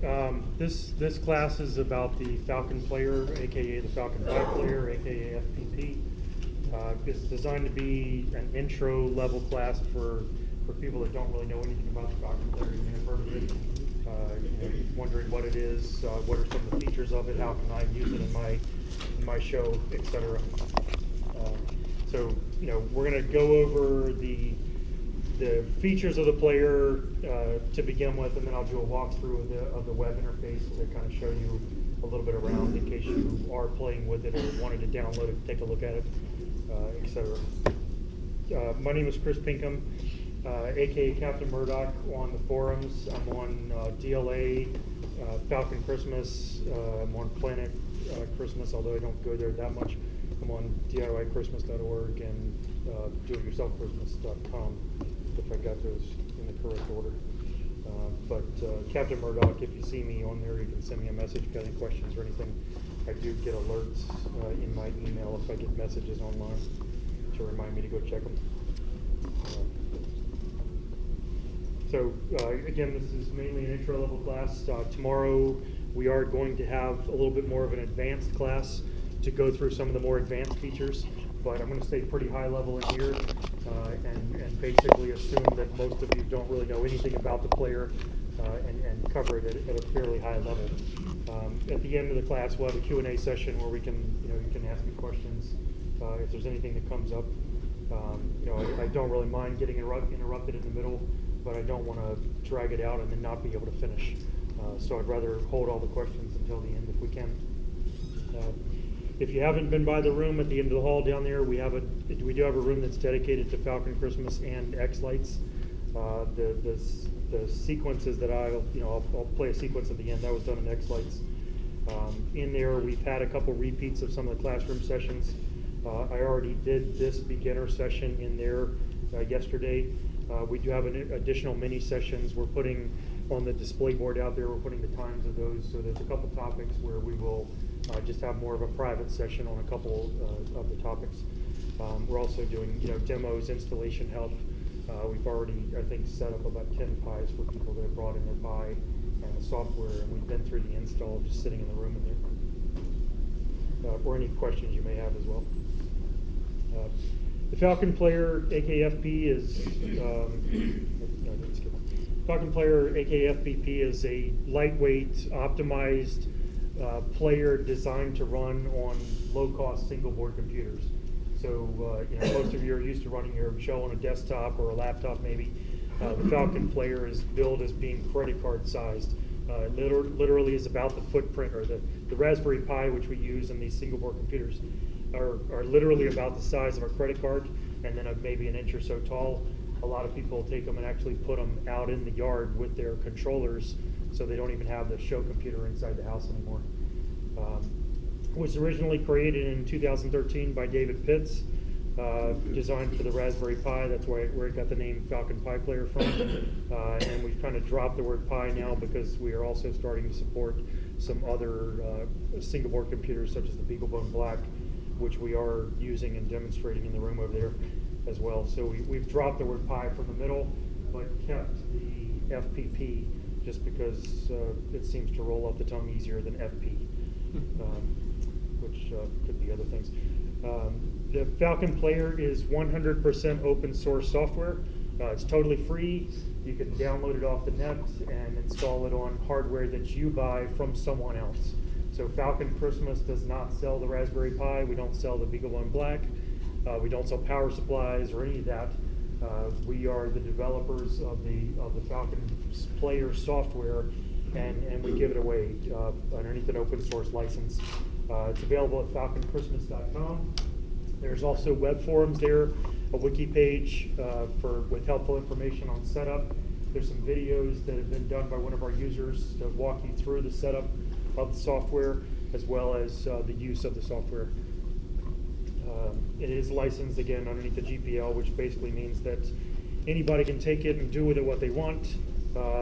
This class is about the Falcon player, aka the Falcon 5 player, aka FPP. It's designed to be an intro level class for people that don't really know anything about the Falcon player. You may have heard of it, wondering what it is, what are some of the features of it, how can I use it in my show, etc. So we're going to go over the features of the player to begin with, and then I'll do a walkthrough of the web interface to kind of show you a little bit around in case you are playing with it or wanted to download it, take a look at it, etc. My name is Chris Pinkham, aka Captain Murdoch on the forums. I'm on DLA, Falcon Christmas, I'm on Planet Christmas, although I don't go there that much. I'm on DIYChristmas.org and doityourselfchristmas.com, if I got those in the correct order. But Captain Murdoch, if you see me on there, you can send me a message if you got any questions or anything. I do get alerts in my email if I get messages online to remind me to go check them. Again, this is mainly an intro level class. Tomorrow we are going to have a little bit more of an advanced class to go through some of the more advanced features, but I'm going to stay pretty high level in here and basically assume that most of you don't really know anything about the player and cover it at a fairly high level. At the end of the class, we'll have a Q&A session where we can, you can ask me questions if there's anything that comes up. I don't really mind getting interrupted in the middle, but I don't want to drag it out and then not be able to finish. So I'd rather hold all the questions until the end if we can. If you haven't been by the room at the end of the hall down there, we do have a room that's dedicated to Falcon Christmas and X-Lights. The sequences that I'll play a sequence at the end. That was done in X-Lights. In there, we've had a couple repeats of some of the classroom sessions. I already did this beginner session in there yesterday. We do have additional mini sessions we're putting on the display board out there. We're putting the times of those, so there's a couple topics where we will just have more of a private session on a couple of the topics. We're also doing demos, installation help. We've already, I think, set up about 10 Pis for people that have brought in their Pi and the software, and we've been through the install just sitting in the room in there. Or any questions you may have as well. The Falcon player, aka FP, is Falcon player, aka FPP, is a lightweight, optimized player designed to run on low-cost single-board computers. So most of you are used to running your show on a desktop or a laptop, maybe. The Falcon player is billed as being credit card sized. Literally is about the footprint, or the Raspberry Pi, which we use in these single-board computers, are literally about the size of a credit card, and then maybe an inch or so tall. A lot of people take them and actually put them out in the yard with their controllers, so they don't even have the show computer inside the house anymore. It was originally created in 2013 by David Pitts, designed for the Raspberry Pi. That's where it got the name Falcon Pi Player from. And we've kind of dropped the word Pi now because we are also starting to support some other single board computers such as the BeagleBone Black, which we are using and demonstrating in the room over there as well. So we've dropped the word Pi from the middle, but kept the FPP just because it seems to roll off the tongue easier than FP, which could be other things. The Falcon player is 100% open source software. It's totally free. You can download it off the net and install it on hardware that you buy from someone else. So Falcon Christmas does not sell the Raspberry Pi. We don't sell the BeagleBone Black. We don't sell power supplies or any of that. We are the developers of the Falcon player software, and we give it away underneath an open source license. It's available at falconchristmas.com. There's also web forums there, a wiki page with helpful information on setup. There's some videos that have been done by one of our users to walk you through the setup of the software as well as the use of the software. It is licensed again underneath the GPL, which basically means that anybody can take it and do with it what they want.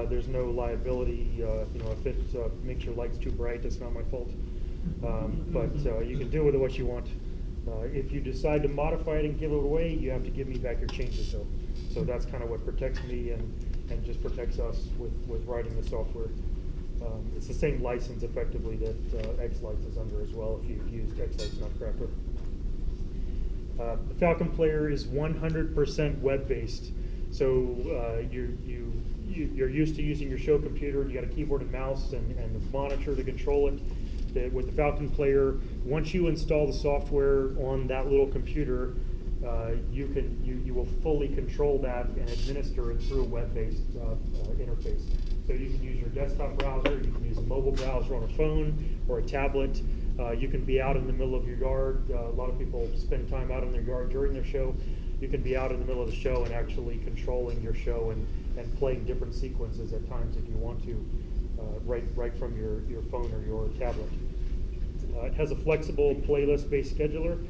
There's no liability. If it makes your lights too bright, that's not my fault. But you can do with it what you want. If you decide to modify it and give it away, you have to give me back your changes though. So that's kind of what protects me and just protects us with writing the software. It's the same license effectively that X-Lights is under as well if you've used X-Lights Nutcracker. The Falcon Player is 100% web-based. So you're used to using your show computer, and you got a keyboard and mouse and a monitor to control it. With the Falcon Player, once you install the software on that little computer, you will fully control that and administer it through a web-based interface. So you can use your desktop browser, you can use a mobile browser on a phone or a tablet. You can be out in the middle of your yard. A lot of people spend time out in their yard during their show. You can be out in the middle of the show and actually controlling your show and playing different sequences at times if you want to, right from your phone or your tablet. It has a flexible playlist-based scheduler.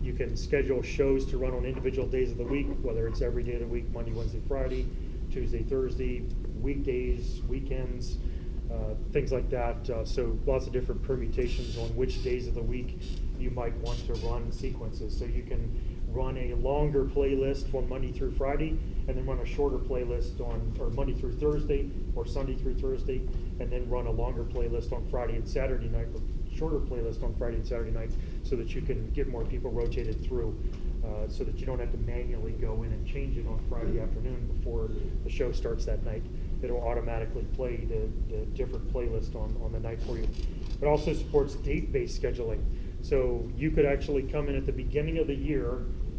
You can schedule shows to run on individual days of the week, whether it's every day of the week, Monday, Wednesday, Friday, Tuesday, Thursday, weekdays, weekends, things like that. So lots of different permutations on which days of the week you might want to run sequences. So you can run a longer playlist on Monday through Friday, and then run a shorter playlist or Monday through Thursday, or Sunday through Thursday, and then run a longer playlist on Friday and Saturday night, or shorter playlist on Friday and Saturday night, so that you can get more people rotated through, so that you don't have to manually go in and change it on Friday afternoon before the show starts that night. It'll automatically play the different playlist on the night for you. It also supports date-based scheduling. So you could actually come in at the beginning of the year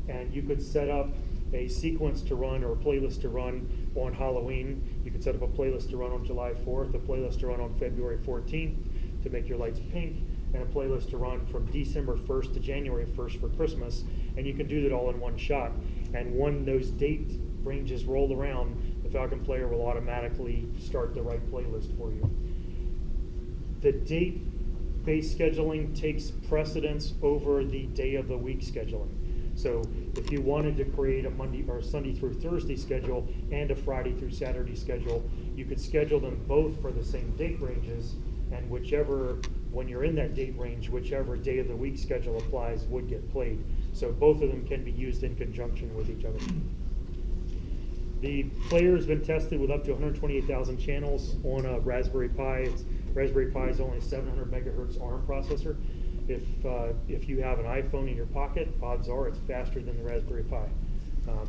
and you could set up a sequence to run or a playlist to run on Halloween. You could set up a playlist to run on July 4th, a playlist to run on February 14th to make your lights pink, and a playlist to run from December 1st to January 1st for Christmas. And you can do that all in one shot. And when those date ranges roll around, the Falcon Player will automatically start the right playlist for you. The date-based scheduling takes precedence over the day of the week scheduling. So if you wanted to create a Monday or Sunday through Thursday schedule and a Friday through Saturday schedule, you could schedule them both for the same date ranges, and when you're in that date range, whichever day of the week schedule applies would get played. So both of them can be used in conjunction with each other. The player has been tested with up to 128,000 channels on a Raspberry Pi. Raspberry Pi is only a 700 megahertz ARM processor. If you have an iPhone in your pocket, odds are it's faster than the Raspberry Pi,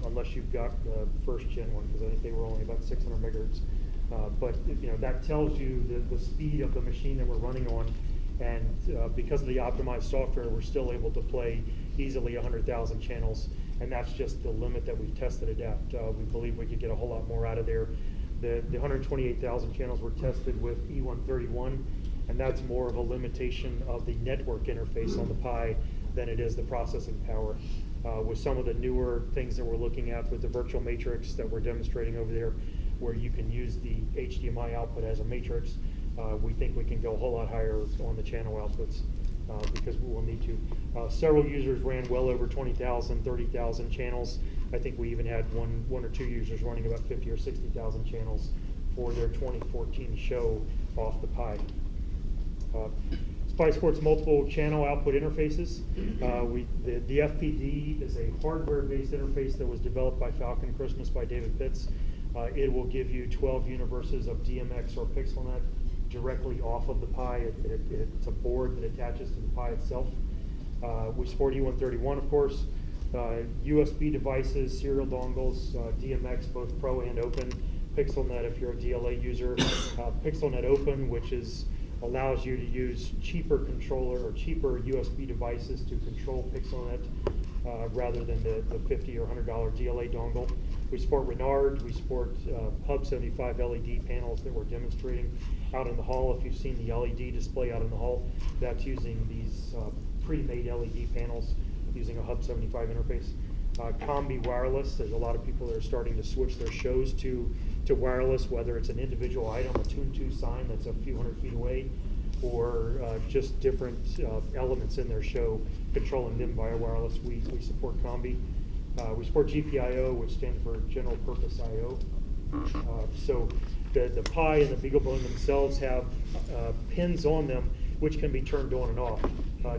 unless you've got the first gen one, because I think they were only about 600 megahertz. But that tells you the speed of the machine that we're running on, and because of the optimized software, we're still able to play easily 100,000 channels, and that's just the limit that we've tested it at. We believe we could get a whole lot more out of there. The 128,000 channels were tested with E131, and that's more of a limitation of the network interface on the Pi than it is the processing power. With some of the newer things that we're looking at with the virtual matrix that we're demonstrating over there, where you can use the HDMI output as a matrix, we think we can go a whole lot higher on the channel outputs because we will need to. Several users ran well over 20,000, 30,000 channels. I think we even had one or two users running about 50 or 60,000 channels for their 2014 show off the Pi. Spy supports multiple channel output interfaces. The FPD is a hardware-based interface that was developed by Falcon Christmas by David Pitts. It will give you 12 universes of DMX or PixelNet directly off of the Pi. It's a board that attaches to the Pi itself. We support E131, of course. USB devices, serial dongles, DMX, both Pro and Open. PixelNet if you're a DLA user. PixelNet Open, which allows you to use cheaper controller or cheaper USB devices to control PixelNet rather than the $50 or $100 DLA dongle. We support Renard. We support Hub 75 LED panels that we're demonstrating out in the hall. If you've seen the LED display out in the hall, that's using these pre-made LED panels using a Hub 75 interface. Combi wireless. There's a lot of people that are starting to switch their shows to wireless, whether it's an individual item, a tune-to sign that's a few hundred feet away, or just different elements in their show, controlling them via wireless. We support Combi. We support GPIO, which stands for General Purpose I/O. So the Pi and the BeagleBone themselves have pins on them which can be turned on and off,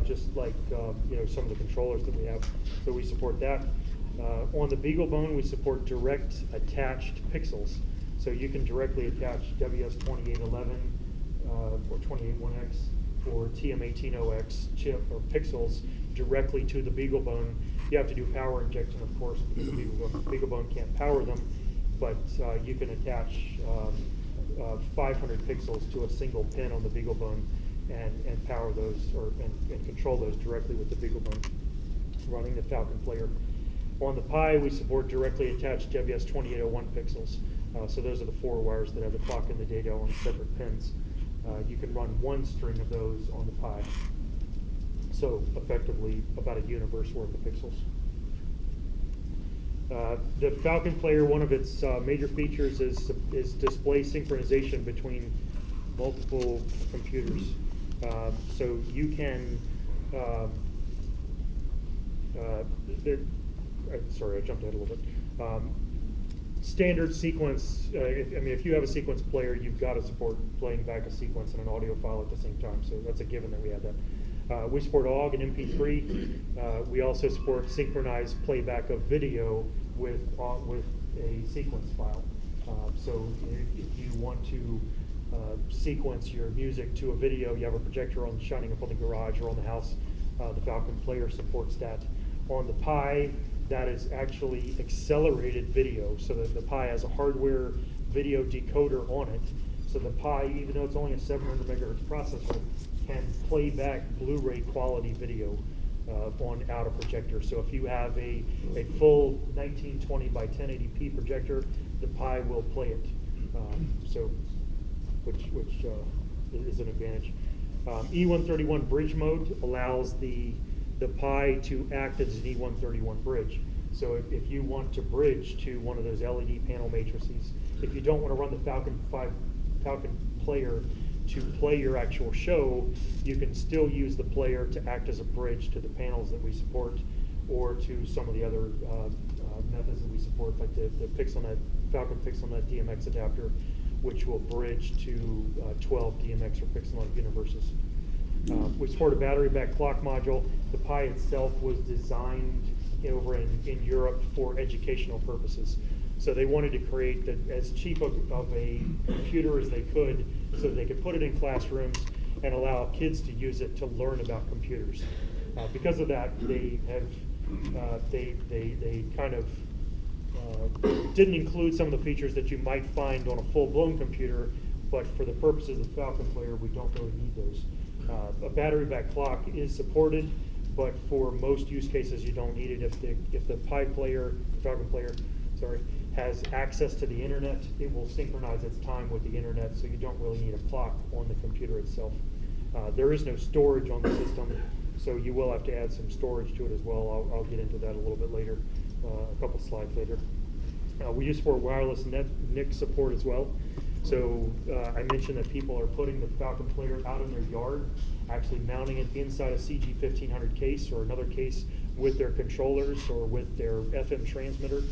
just like some of the controllers that we have. So we support that. On the BeagleBone, we support direct attached pixels. So you can directly attach WS2811 or 281X or TM180X chip or pixels directly to the BeagleBone. You have to do power injection, of course, because the BeagleBone can't power them, but you can attach 500 pixels to a single pin on the BeagleBone and power those and control those directly with the BeagleBone running the Falcon player. On the Pi, we support directly attached WS2801 pixels. So those are the 4 wires that have the clock and the data on separate pins. You can run 1 string of those on the Pi. So effectively about a universe worth of pixels. The Falcon player, one of its major features is display synchronization between multiple computers. So you can, sorry, I jumped ahead a little bit. Standard sequence, if you have a sequence player, you've got to support playing back a sequence and an audio file at the same time, so that's a given that we have that. We support OGG and MP3. We also support synchronized playback of video with a sequence file. So if you want to sequence your music to a video, you have a projector on shining up on the garage or on the house, the Falcon player supports that. On the Pi, that is actually accelerated video, so that the Pi has a hardware video decoder on it. So the Pi, even though it's only a 700 megahertz processor, can play back Blu-ray quality video out of projector. So if you have a full 1920 by 1080p projector, the Pi will play it. Which is an advantage. E131 bridge mode allows the Pi to act as an E131 bridge. So if you want to bridge to one of those LED panel matrices, if you don't want to run the Falcon player to play your actual show, you can still use the player to act as a bridge to the panels that we support, or to some of the other methods that we support, like the PixelNet, Falcon PixelNet DMX adapter, which will bridge to 12 DMX or PixelNet universes. We support a battery back clock module. The Pi itself was designed over in Europe for educational purposes. So they wanted to create as cheap of a computer as they could, so that they could put it in classrooms and allow kids to use it to learn about computers. Because of that, they kind of didn't include some of the features that you might find on a full-blown computer, but for the purposes of the Falcon player, we don't really need those. A battery back clock is supported, but for most use cases, you don't need it. If the Pi player, the Falcon player, sorry, has access to the internet, it will synchronize its time with the internet, so you don't really need a clock on the computer itself. There is no storage on the system, so you will have to add some storage to it as well. I'll get into that a little bit later, a couple slides later. We do support wireless NIC support as well. So I mentioned that people are putting the Falcon player out in their yard, actually mounting it inside a CG1500 case or another case with their controllers or with their FM transmitter.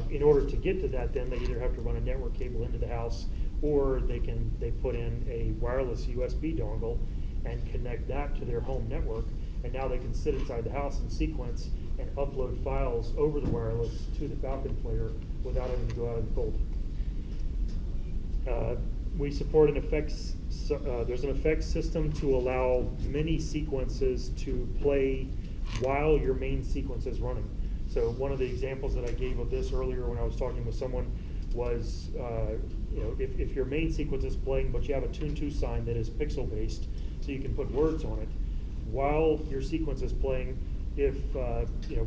In order to get to that, then they either have to run a network cable into the house, or they put in a wireless USB dongle and connect that to their home network, and now they can sit inside the house and sequence and upload files over the wireless to the Falcon player without having to go out in the cold. We support an effects, there's an effects system to allow mini sequences to play while your main sequence is running. So one of the examples that I gave of this earlier when I was talking with someone was, if your main sequence is playing, but you have a tune-to sign that is pixel-based, so you can put words on it, while your sequence is playing, if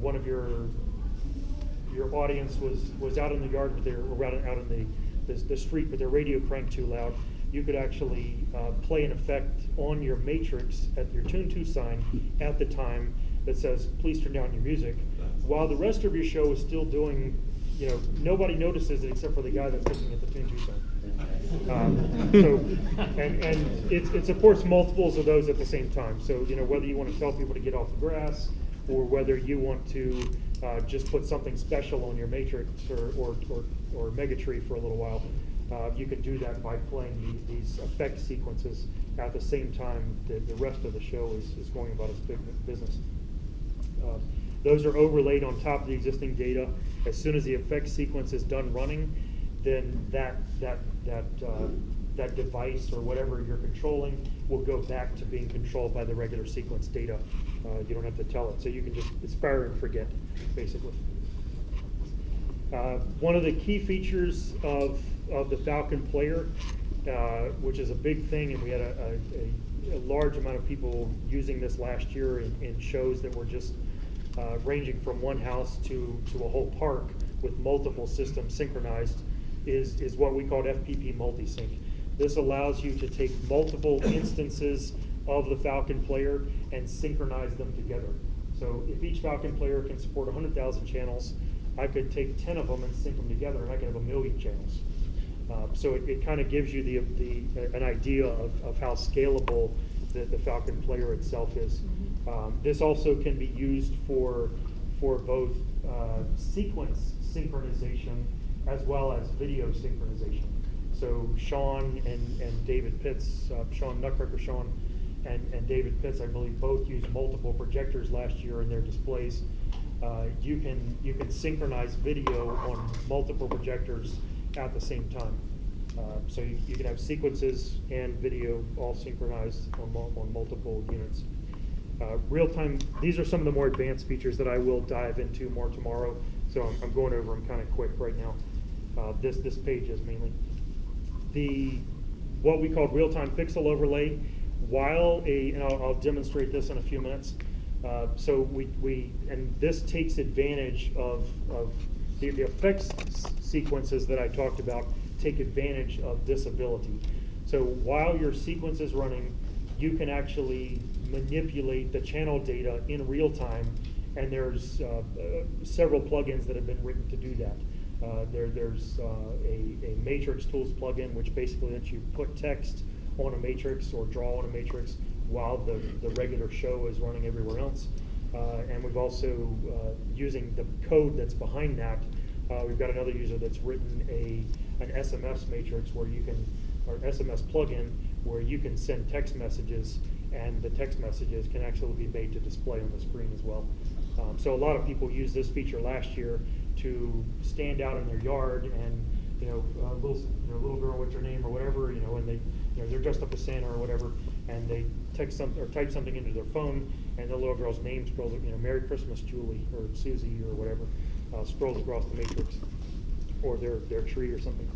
one of your audience was out in the yard with or out in the street with their radio cranked too loud, you could actually play an effect on your matrix at your tune-to sign at the time that says, please turn down your music, while the rest of your show is still doing, nobody notices it except for the guy that's looking at the tune-to sign. And it supports multiples of those at the same time. So, whether you want to tell people to get off the grass, or whether you want to just put something special on your matrix or megatree for a little while, you can do that by playing these effect sequences at the same time that the rest of the show is going about its business. Those are overlaid on top of the existing data. As soon as the effect sequence is done running, then that device or whatever you're controlling will go back to being controlled by the regular sequence data. You don't have to tell it, so you can just, it's fire and forget, basically. One of the key features of the Falcon player, which is a big thing, and we had a large amount of people using this last year in shows that were just ranging from one house to a whole park with multiple systems synchronized, is what we called FPP multisync. This allows you to take multiple instances of the Falcon player and synchronize them together. So if each Falcon player can support 100,000 channels, I could take 10 of them and sync them together, and I could have 1 million channels. So it kind of gives you an idea of how scalable the Falcon player itself is. This also can be used for both sequence synchronization as well as video synchronization. So Sean and David Pitts, Nutcracker Sean and David Pitts, I believe, both used multiple projectors last year in their displays. You can synchronize video on multiple projectors at the same time. So you can have sequences and video all synchronized on multiple units. Real-time, these are some of the more advanced features that I will dive into more tomorrow, so I'm going over them kind of quick right now. This page is mainly. What we call real-time pixel overlay, and I'll demonstrate this in a few minutes. So and this takes advantage of the effects sequences that I talked about, take advantage of this ability. So while your sequence is running, you can actually manipulate the channel data in real time, and there's several plugins that have been written to do that. There's a matrix tools plugin, which basically lets you put text on a matrix or draw on a matrix while the regular show is running everywhere else. And we've also, using the code that's behind that, we've got another user that's written an SMS matrix or SMS plugin where you can send text messages, and the text messages can actually be made to display on the screen as well. So a lot of people used this feature last year to stand out in their yard, and little girl, what's your name or whatever, and they're dressed up as Santa or whatever, and they text something or type something into their phone, and the little girl's name scrolls, Merry Christmas Julie or Susie or whatever, scrolls across the matrix, or their tree or something.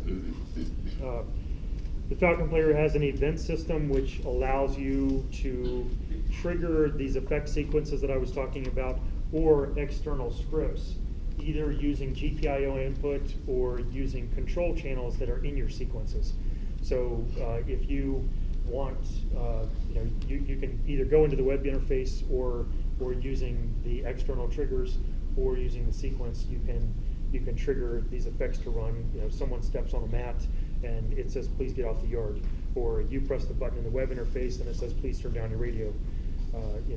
The Falcon player has an event system which allows you to trigger these effect sequences that I was talking about, or external scripts, either using GPIO input or using control channels that are in your sequences. So if you want, you can either go into the web interface or using the external triggers or using the sequence, you can trigger these effects to run. Someone steps on a mat and it says, please get off the yard. Or you press the button in the web interface and it says, please turn down your radio.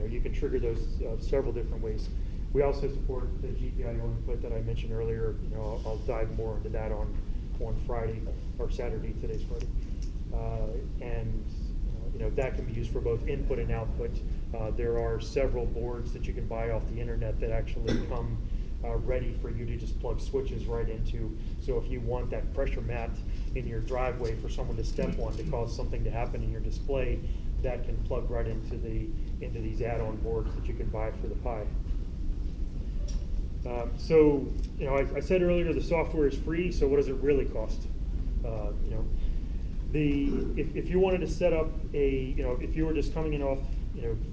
You can trigger those several different ways. We also support the GPIO input that I mentioned earlier. I'll dive more into that on Friday or Saturday. Today's Friday, and that can be used for both input and output. There are several boards that you can buy off the internet that actually come ready for you to just plug switches right into. So if you want that pressure mat in your driveway for someone to step on to cause something to happen in your display, that can plug right into these add-on boards that you can buy for the Pi. I said earlier the software is free, so what does it really cost? If you wanted to set up if you were just coming in off,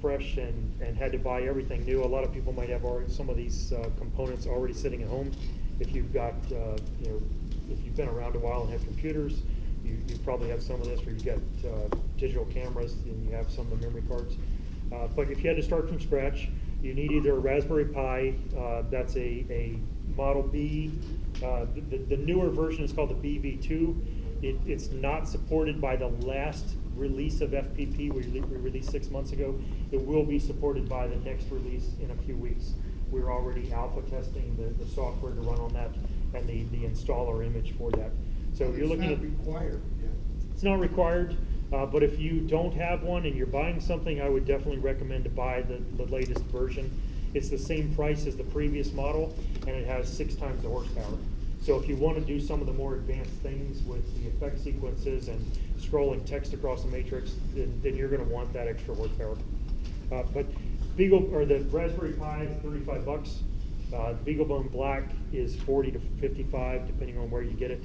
fresh and had to buy everything new, a lot of people might have already some of these components already sitting at home. If you've got, if you've been around a while and have computers, you probably have some of this, or you've got digital cameras and you have some of the memory cards. But if you had to start from scratch, you need either a Raspberry Pi, that's a Model B. The newer version is called the BV2. It's not supported by the last release of FPP we released 6 months ago. It will be supported by the next release in a few weeks. We're already alpha testing the software to run on that and the installer image for that. So you're looking at required. Yeah. It's not required, but if you don't have one and you're buying something, I would definitely recommend to buy the latest version. It's the same price as the previous model, and it has 6 times the horsepower. So if you want to do some of the more advanced things with the effect sequences and scrolling text across the matrix, then you're going to want that extra horsepower. But the Raspberry Pi is 35 bucks. The BeagleBone Black is 40 to 55, depending on where you get it.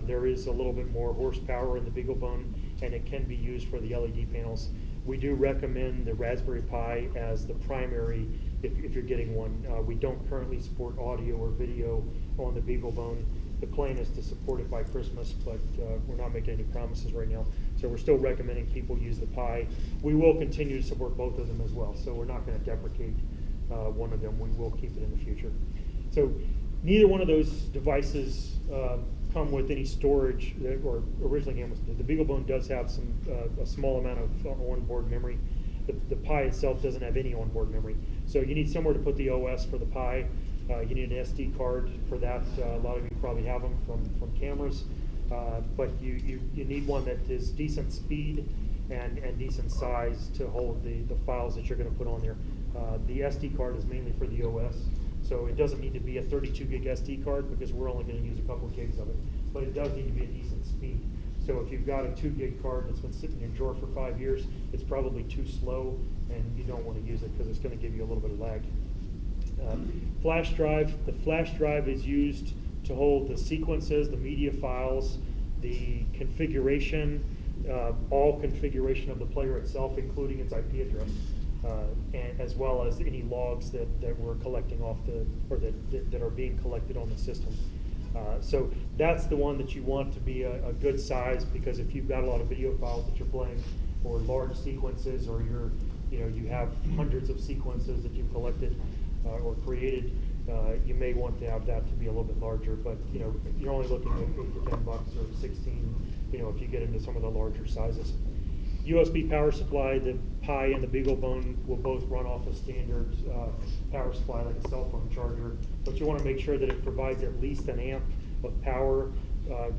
There is a little bit more horsepower in the BeagleBone, and it can be used for the LED panels. We do recommend the Raspberry Pi as the primary if you're getting one. We don't currently support audio or video on the BeagleBone. The plan is to support it by Christmas, but we're not making any promises right now. So we're still recommending people use the Pi. We will continue to support both of them as well, so we're not going to deprecate one of them. We will keep it in the future. So neither one of those devices come with any storage, or originally came with. The BeagleBone does have a small amount of onboard memory. The Pi itself doesn't have any onboard memory. So you need somewhere to put the OS for the Pi. You need an SD card for that. A lot of you probably have them from cameras. But you need one that is decent speed and decent size to hold the files that you're going to put on there. The SD card is mainly for the OS. So it doesn't need to be a 32 gig SD card because we're only going to use a couple of gigs of it. But it does need to be a decent speed. So if you've got a 2 gig card that's been sitting in your drawer for 5 years, it's probably too slow and you don't want to use it because it's going to give you a little bit of lag. Flash drive. The flash drive is used to hold the sequences, the media files, the configuration, all configuration of the player itself, including its IP address. And as well as any logs that we're collecting off that are being collected on the system. So that's the one that you want to be a good size, because if you've got a lot of video files that you're playing, or large sequences, or you have hundreds of sequences that you've collected or created, you may want to have that to be a little bit larger. But you're only looking at 8 to 10 bucks or 16. If you get into some of the larger sizes. USB power supply, the Pi and the BeagleBone will both run off a standard power supply like a cell phone charger, but you want to make sure that it provides at least an amp of power.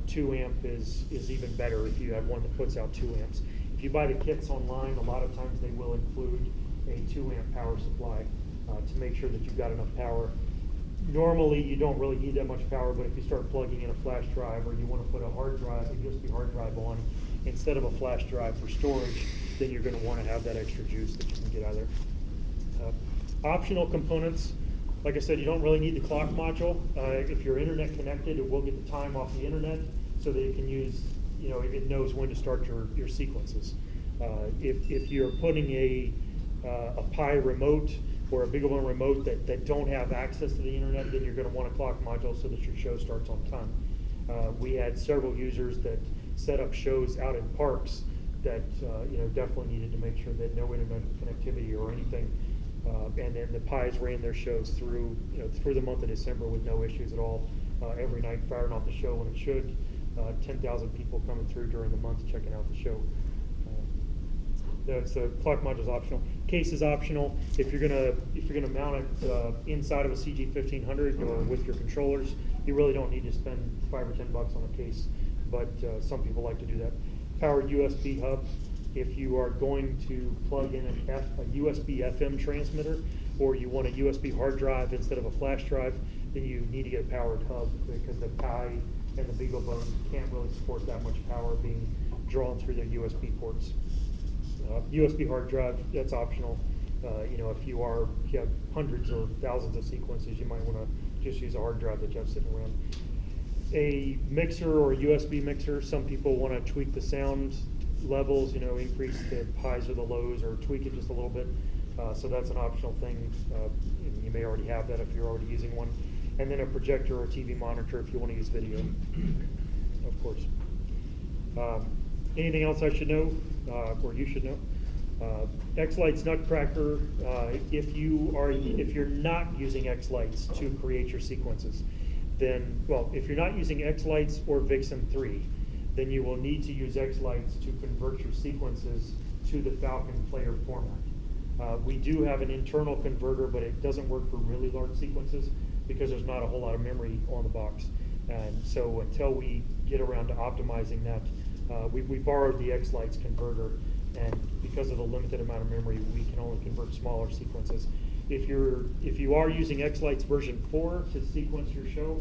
2 amp is even better if you have one that puts out 2 amps. If you buy the kits online, a lot of times they will include a 2 amp power supply to make sure that you've got enough power. Normally you don't really need that much power, but if you start plugging in a flash drive, or you want to put a hard drive, a USB hard drive on, instead of a flash drive for storage, then you're going to want to have that extra juice that you can get out of there. Optional components, like I said, you don't really need the clock module. If you're internet connected, it will get the time off the internet so that it can use, it knows when to start your sequences. If you're putting a Pi remote or a BeagleBone remote that don't have access to the internet, then you're going to want a clock module so that your show starts on time. We had several users that set up shows out in parks that definitely needed to make sure that no internet connectivity or anything, and then the Pis ran their shows through the month of December with no issues at all. Every night firing off the show when it should. 10,000 people coming through during the month checking out the show. So clock module is optional. Case is optional. If you're gonna mount it inside of a CG1500 or with your controllers, you really don't need to spend 5 or 10 bucks on a case, but some people like to do that. Powered USB hub. If you are going to plug in a USB FM transmitter, or you want a USB hard drive instead of a flash drive, then you need to get a powered hub, because the Pi and the BeagleBone can't really support that much power being drawn through their USB ports. USB hard drive, that's optional. If you have hundreds or thousands of sequences, you might want to just use a hard drive that you have sitting around. A mixer or a USB mixer, some people want to tweak the sound levels, increase the highs or the lows, or tweak it just a little bit. So that's an optional thing. You may already have that if you're already using one. And then a projector or TV monitor if you want to use video, of course. Anything else I should know, or you should know? X-Lights Nutcracker, if you're not using X-Lights to create your sequences, then, if you're not using X-Lights or Vixen 3, then you will need to use X-Lights to convert your sequences to the Falcon player format. We do have an internal converter, but it doesn't work for really large sequences because there's not a whole lot of memory on the box. And so until we get around to optimizing that, we borrowed the X-Lights converter, and because of the limited amount of memory, we can only convert smaller sequences. If you are using X-Lights version 4 to sequence your show,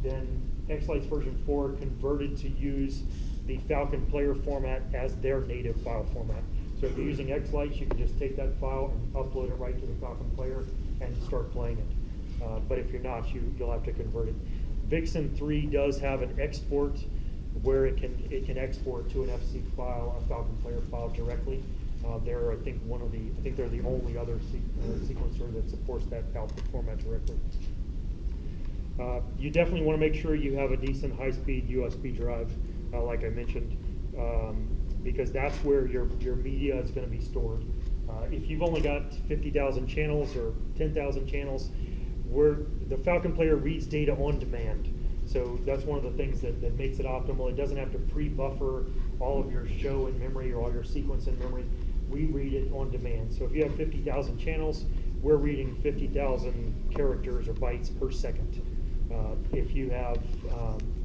then X-Lite's version 4 converted to use the Falcon player format as their native file format. So if you're using X-Lite, you can just take that file and upload it right to the Falcon player and start playing it. But if you're not, you'll have to convert it. Vixen 3 does have an export where it can export to an FC file, a Falcon player file directly. They're, I think they're the only other sequencer that supports that output format directly. You definitely want to make sure you have a decent high-speed USB drive, like I mentioned, because that's where your media is going to be stored. If you've only got 50,000 channels or 10,000 channels, the Falcon player reads data on demand. So that's one of the things that makes it optimal. It doesn't have to pre-buffer all of your show in memory or all your sequence in memory. We read it on demand. So if you have 50,000 channels, we're reading 50,000 characters or bytes per second. If you have,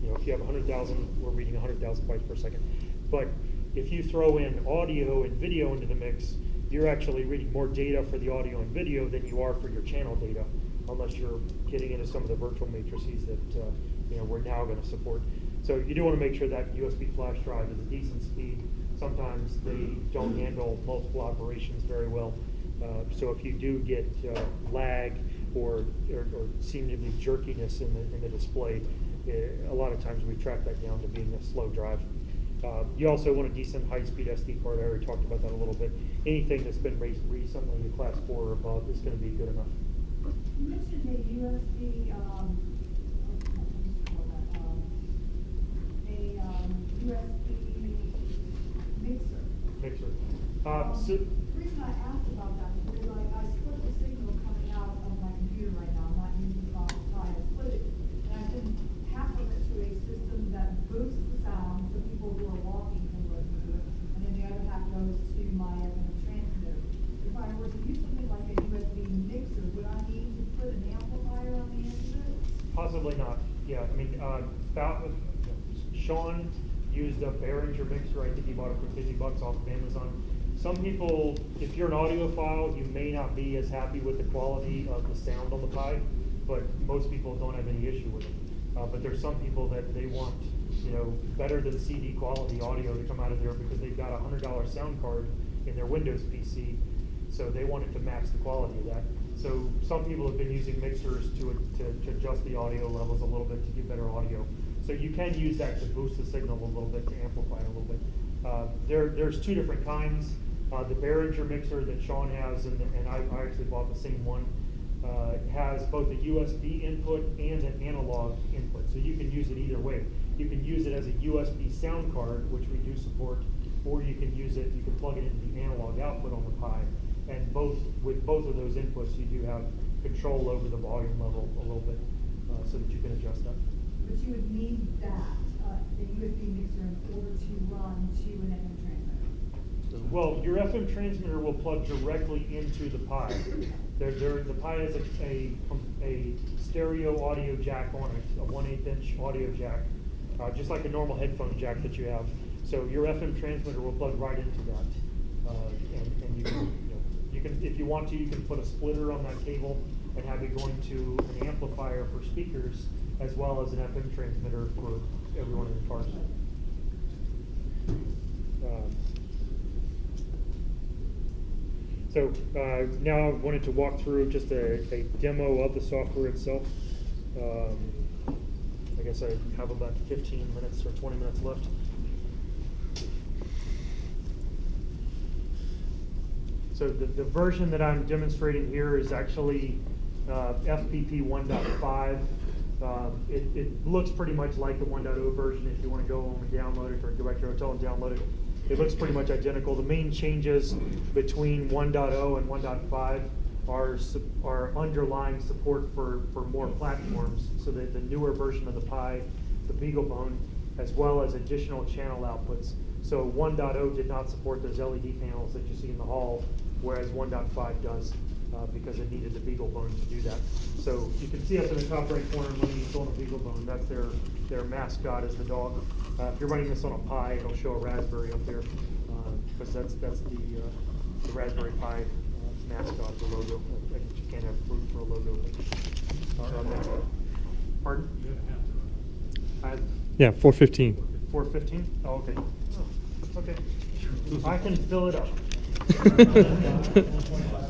if you have 100,000, we're reading 100,000 bytes per second. But if you throw in audio and video into the mix, you're actually reading more data for the audio and video than you are for your channel data, unless you're getting into some of the virtual matrices that we're now going to support. So you do want to make sure that USB flash drive is a decent speed. Sometimes they don't handle multiple operations very well. So if you do get lag or seemingly jerkiness in the display, a lot of times we track that down to being a slow drive. You also want a decent high-speed SD card. I already talked about that a little bit. Anything that's been raised recently to class 4 or above is going to be good enough. You mentioned a USB, Mixer. The reason I asked about that is because I split the signal coming out of my computer right now. I'm not using the Falcon. I split it, and I send half of it to a system that boosts the sound so people who are walking can listen to it, and then the other half goes to my FM transmitter. If I were to use something like a USB mixer, would I need to put an amplifier on the end of it? Possibly not. Yeah, I mean, Sean used a Behringer mixer. I think he bought it for $50 off of Amazon. Some people, if you're an audiophile, you may not be as happy with the quality of the sound on the Pi, but most people don't have any issue with it. But there's some people that they want, better than CD quality audio to come out of there because they've got a $100 sound card in their Windows PC, so they want it to match the quality of that. So some people have been using mixers to adjust the audio levels a little bit to get better audio. So you can use that to boost the signal a little bit, to amplify it a little bit. There's two different kinds. The Behringer mixer that Sean has, and I actually bought the same one, has both a USB input and an analog input. So you can use it either way. You can use it as a USB sound card, which we do support, or you can plug it into the analog output on the Pi. And with both of those inputs, you do have control over the volume level a little bit, so that you can adjust that. But you would need that, the USB mixer, in order to run to an FM transmitter. Well, your FM transmitter will plug directly into the Pi. The Pi has a stereo audio jack on it, a 1/8 inch audio jack, just like a normal headphone jack that you have. So your FM transmitter will plug right into that, and you can, if you want to, you can put a splitter on that cable and have it going to an amplifier for speakers, as well as an FM transmitter for everyone in the car. So now I wanted to walk through just a demo of the software itself. I guess I have about 15 minutes or 20 minutes left. So the version that I'm demonstrating here is actually FPP 1.5. It looks pretty much like the 1.0 version. If you want to go home and download it, or go back to your hotel and download it, it looks pretty much identical. The main changes between 1.0 and 1.5 are underlying support for more platforms. So that the newer version of the Pi, the BeagleBone, as well as additional channel outputs. So 1.0 did not support those LED panels that you see in the hall, whereas 1.5 does, because it needed the BeagleBone to do that. So you can see up in the top right corner when you install a BeagleBone, that's their mascot is the dog. If you're running this on a Pi, it'll show a raspberry up there, because that's the Raspberry Pi mascot, the logo. You can't have fruit for a logo. Pardon? Yeah, 415. 415? Oh, okay. Oh, okay. I can fill it up.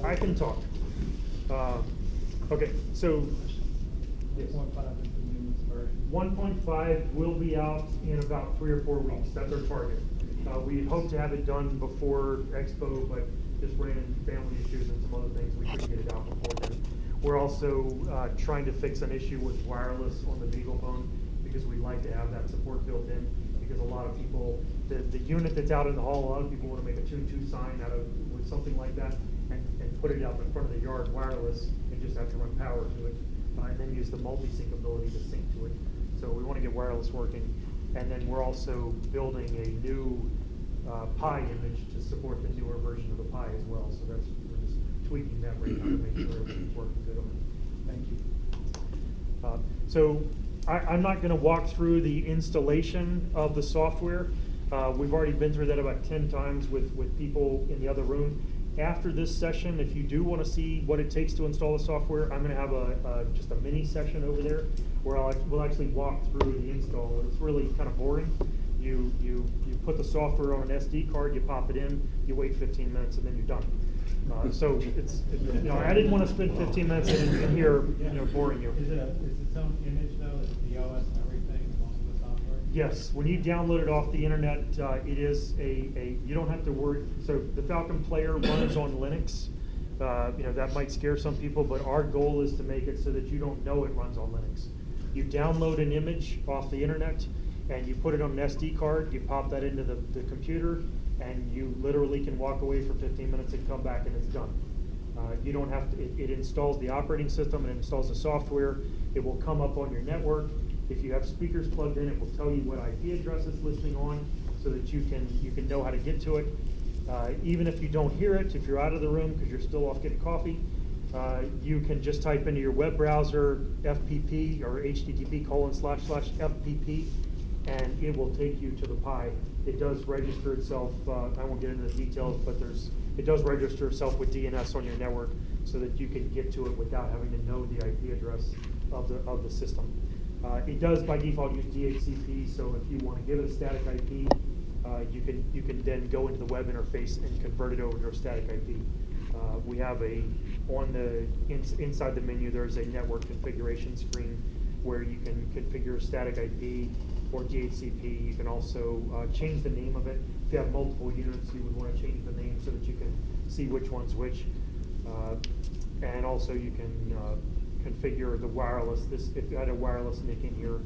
I can talk. Okay, so 1.5 will be out in about 3 or 4 weeks. That's our target. We hope to have it done before Expo, but just ran into family issues and some other things. We couldn't get it out before then. We're also trying to fix an issue with wireless on the BeagleBone because we'd like to have that support built in, because a lot of people, the unit that's out in the hall, a lot of people want to make a 2-2 sign out of with something like that and put it out in front of the yard wireless and just have to run power to it, and then use the multi-sync ability to sync to it. So we want to get wireless working. And then we're also building a new Pi image to support the newer version of the Pi as well. So we're just tweaking that right now to make sure everything's working good on it. Thank you. So I'm not going to walk through the installation of the software. We've already been through that about 10 times with people in the other room. After this session, if you do want to see what it takes to install the software, I'm going to have just a mini session over there where we'll actually walk through the install. It's really kind of boring. You put the software on an SD card, you pop it in, you wait 15 minutes, and then you're done. So I didn't want to spend 15 minutes in here, boring you. Is it its own image though? Is it the OS and everything along with the software? Yes, when you download it off the internet, it is you don't have to worry. So the Falcon player runs on Linux. That might scare some people, but our goal is to make it so that you don't know it runs on Linux. You download an image off the internet and you put it on an SD card, you pop that into the computer, and you literally can walk away for 15 minutes and come back and it's done. You don't have to, it installs the operating system and installs the software. It will come up on your network. If you have speakers plugged in, it will tell you what IP address it's listening on so that you can know how to get to it. Even if you don't hear it, if you're out of the room because you're still off getting coffee, you can just type into your web browser FPP or http://FPP, and it will take you to the Pi. It does register itself. I won't get into the details, but it does register itself with DNS on your network so that you can get to it without having to know the IP address of the system. It does by default use DHCP, so if you want to give it a static IP, you can then go into the web interface and convert it over to a static IP. We have inside the menu, there's a network configuration screen where you can configure a static IP or DHCP. You can also change the name of it. If you have multiple units, you would want to change the name so that you can see which one's which. And also you can configure the wireless. If you had a wireless NIC in here,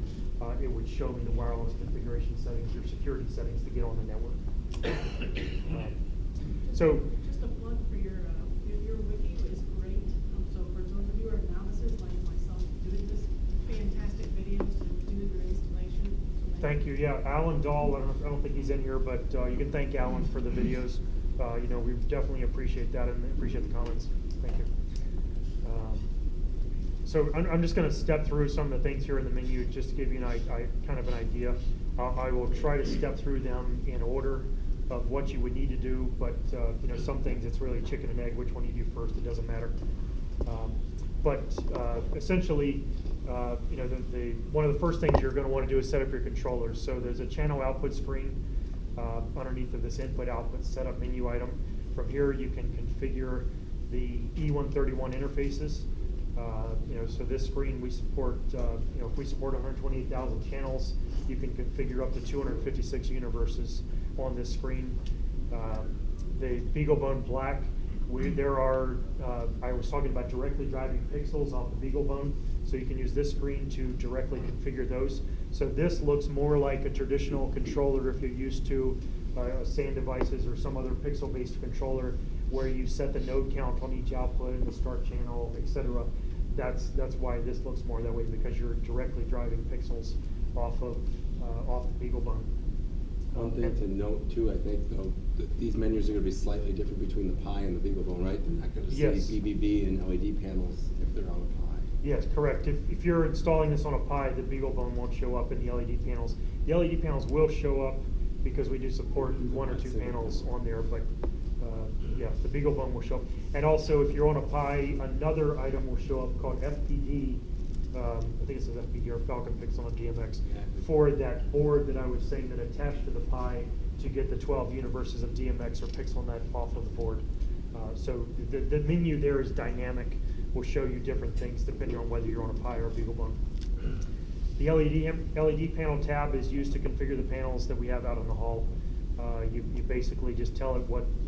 it would show me the wireless configuration settings, your security settings to get on the network. So just a plug for your wiki is great. So for those of you who are novices like myself doing this, fantastic videos to do your installation. So thank you. Yeah, Alan Dahl. I don't think he's in here, but you can thank Alan for the videos. We definitely appreciate that and appreciate the comments. Thank you. So I'm just going to step through some of the things here in the menu just to give you kind of an idea. I will try to step through them in order of what you would need to do, but some things it's really chicken and egg. Which one you do first, it doesn't matter. But essentially, one of the first things you're going to want to do is set up your controllers. So there's a channel output screen underneath of this input-output setup menu item. From here, you can configure the E131 interfaces. So this screen we support. If we support 128,000 channels, you can configure up to 256 universes on this screen. The BeagleBone Black. I was talking about directly driving pixels off the BeagleBone, so you can use this screen to directly configure those. So this looks more like a traditional controller if you're used to SAN devices or some other pixel-based controller where you set the node count on each output and the start channel, etc. That's why this looks more that way, because you're directly driving pixels off the BeagleBone. One thing to note too, I think, though, that these menus are going to be slightly different between the Pi and the BeagleBone, right? They're not going to Yes. see BBB and LED panels if they're on a Pi. Yes, correct. If you're installing this on a Pi, the BeagleBone won't show up in the LED panels. The LED panels will show up because we do support 1 or 2 panels on there, but yeah, the BeagleBone will show up. And also, if you're on a Pi, another item will show up called FPD, I think it says FPP or Falcon Pixel on DMX, Yeah. for that board that I was saying that attached to the Pi to get the 12 universes of DMX or PixelNet off of the board. So the menu there is dynamic. Will show you different things depending on whether you're on a Pi or a BeagleBone. The LED panel tab is used to configure the panels that we have out in the hall. You basically just tell it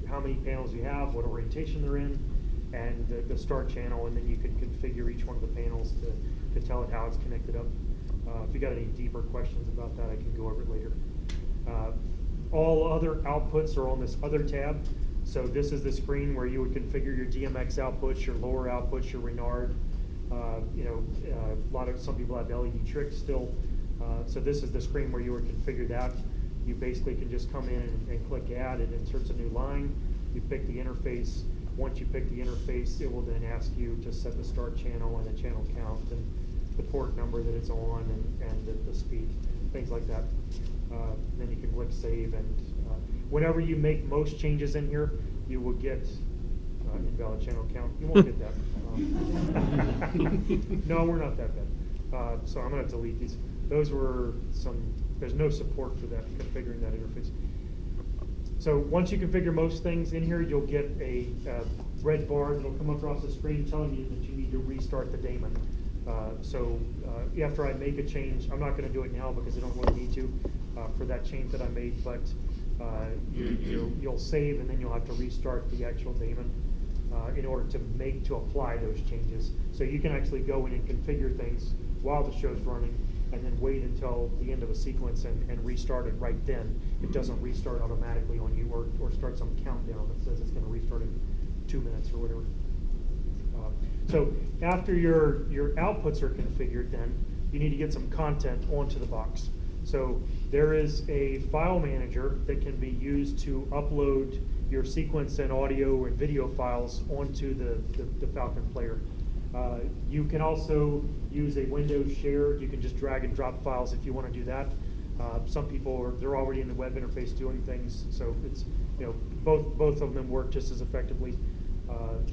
how many panels you have, what orientation they're in, and the start channel, and then you can configure each one of the panels to tell it how it's connected up. If you got any deeper questions about that, I can go over it later. All other outputs are on this other tab. So this is the screen where you would configure your DMX outputs, your lower outputs, your Renard. Some people have LED tricks still. So this is the screen where you would configure that. You basically can just come in and click add. It inserts a new line. You pick the interface. Once you pick the interface, it will then ask you to set the start channel and the channel count and the port number that it's on and the speed, things like that. Then you can click save, and whenever you make most changes in here, you will get invalid channel count. You won't get that. No, we're not that bad. So I'm going to delete these. Those were there's no support for that, configuring that interface. So once you configure most things in here, you'll get a red bar that'll come across the screen telling you that you need to restart the daemon. After I make a change, I'm not going to do it now because I don't really need to for that change that I made, but you'll save and then you'll have to restart the actual daemon in order to apply those changes. So you can actually go in and configure things while the show's running and then wait until the end of a sequence and restart it right then. It doesn't restart automatically on you or start some countdown that says it's going to restart in 2 minutes or whatever. So after your outputs are configured, then you need to get some content onto the box. So there is a file manager that can be used to upload your sequence and audio and video files onto the Falcon player. You can also use a Windows share. You can just drag and drop files if you want to do that. Some people they're already in the web interface doing things, so it's both of them work just as effectively.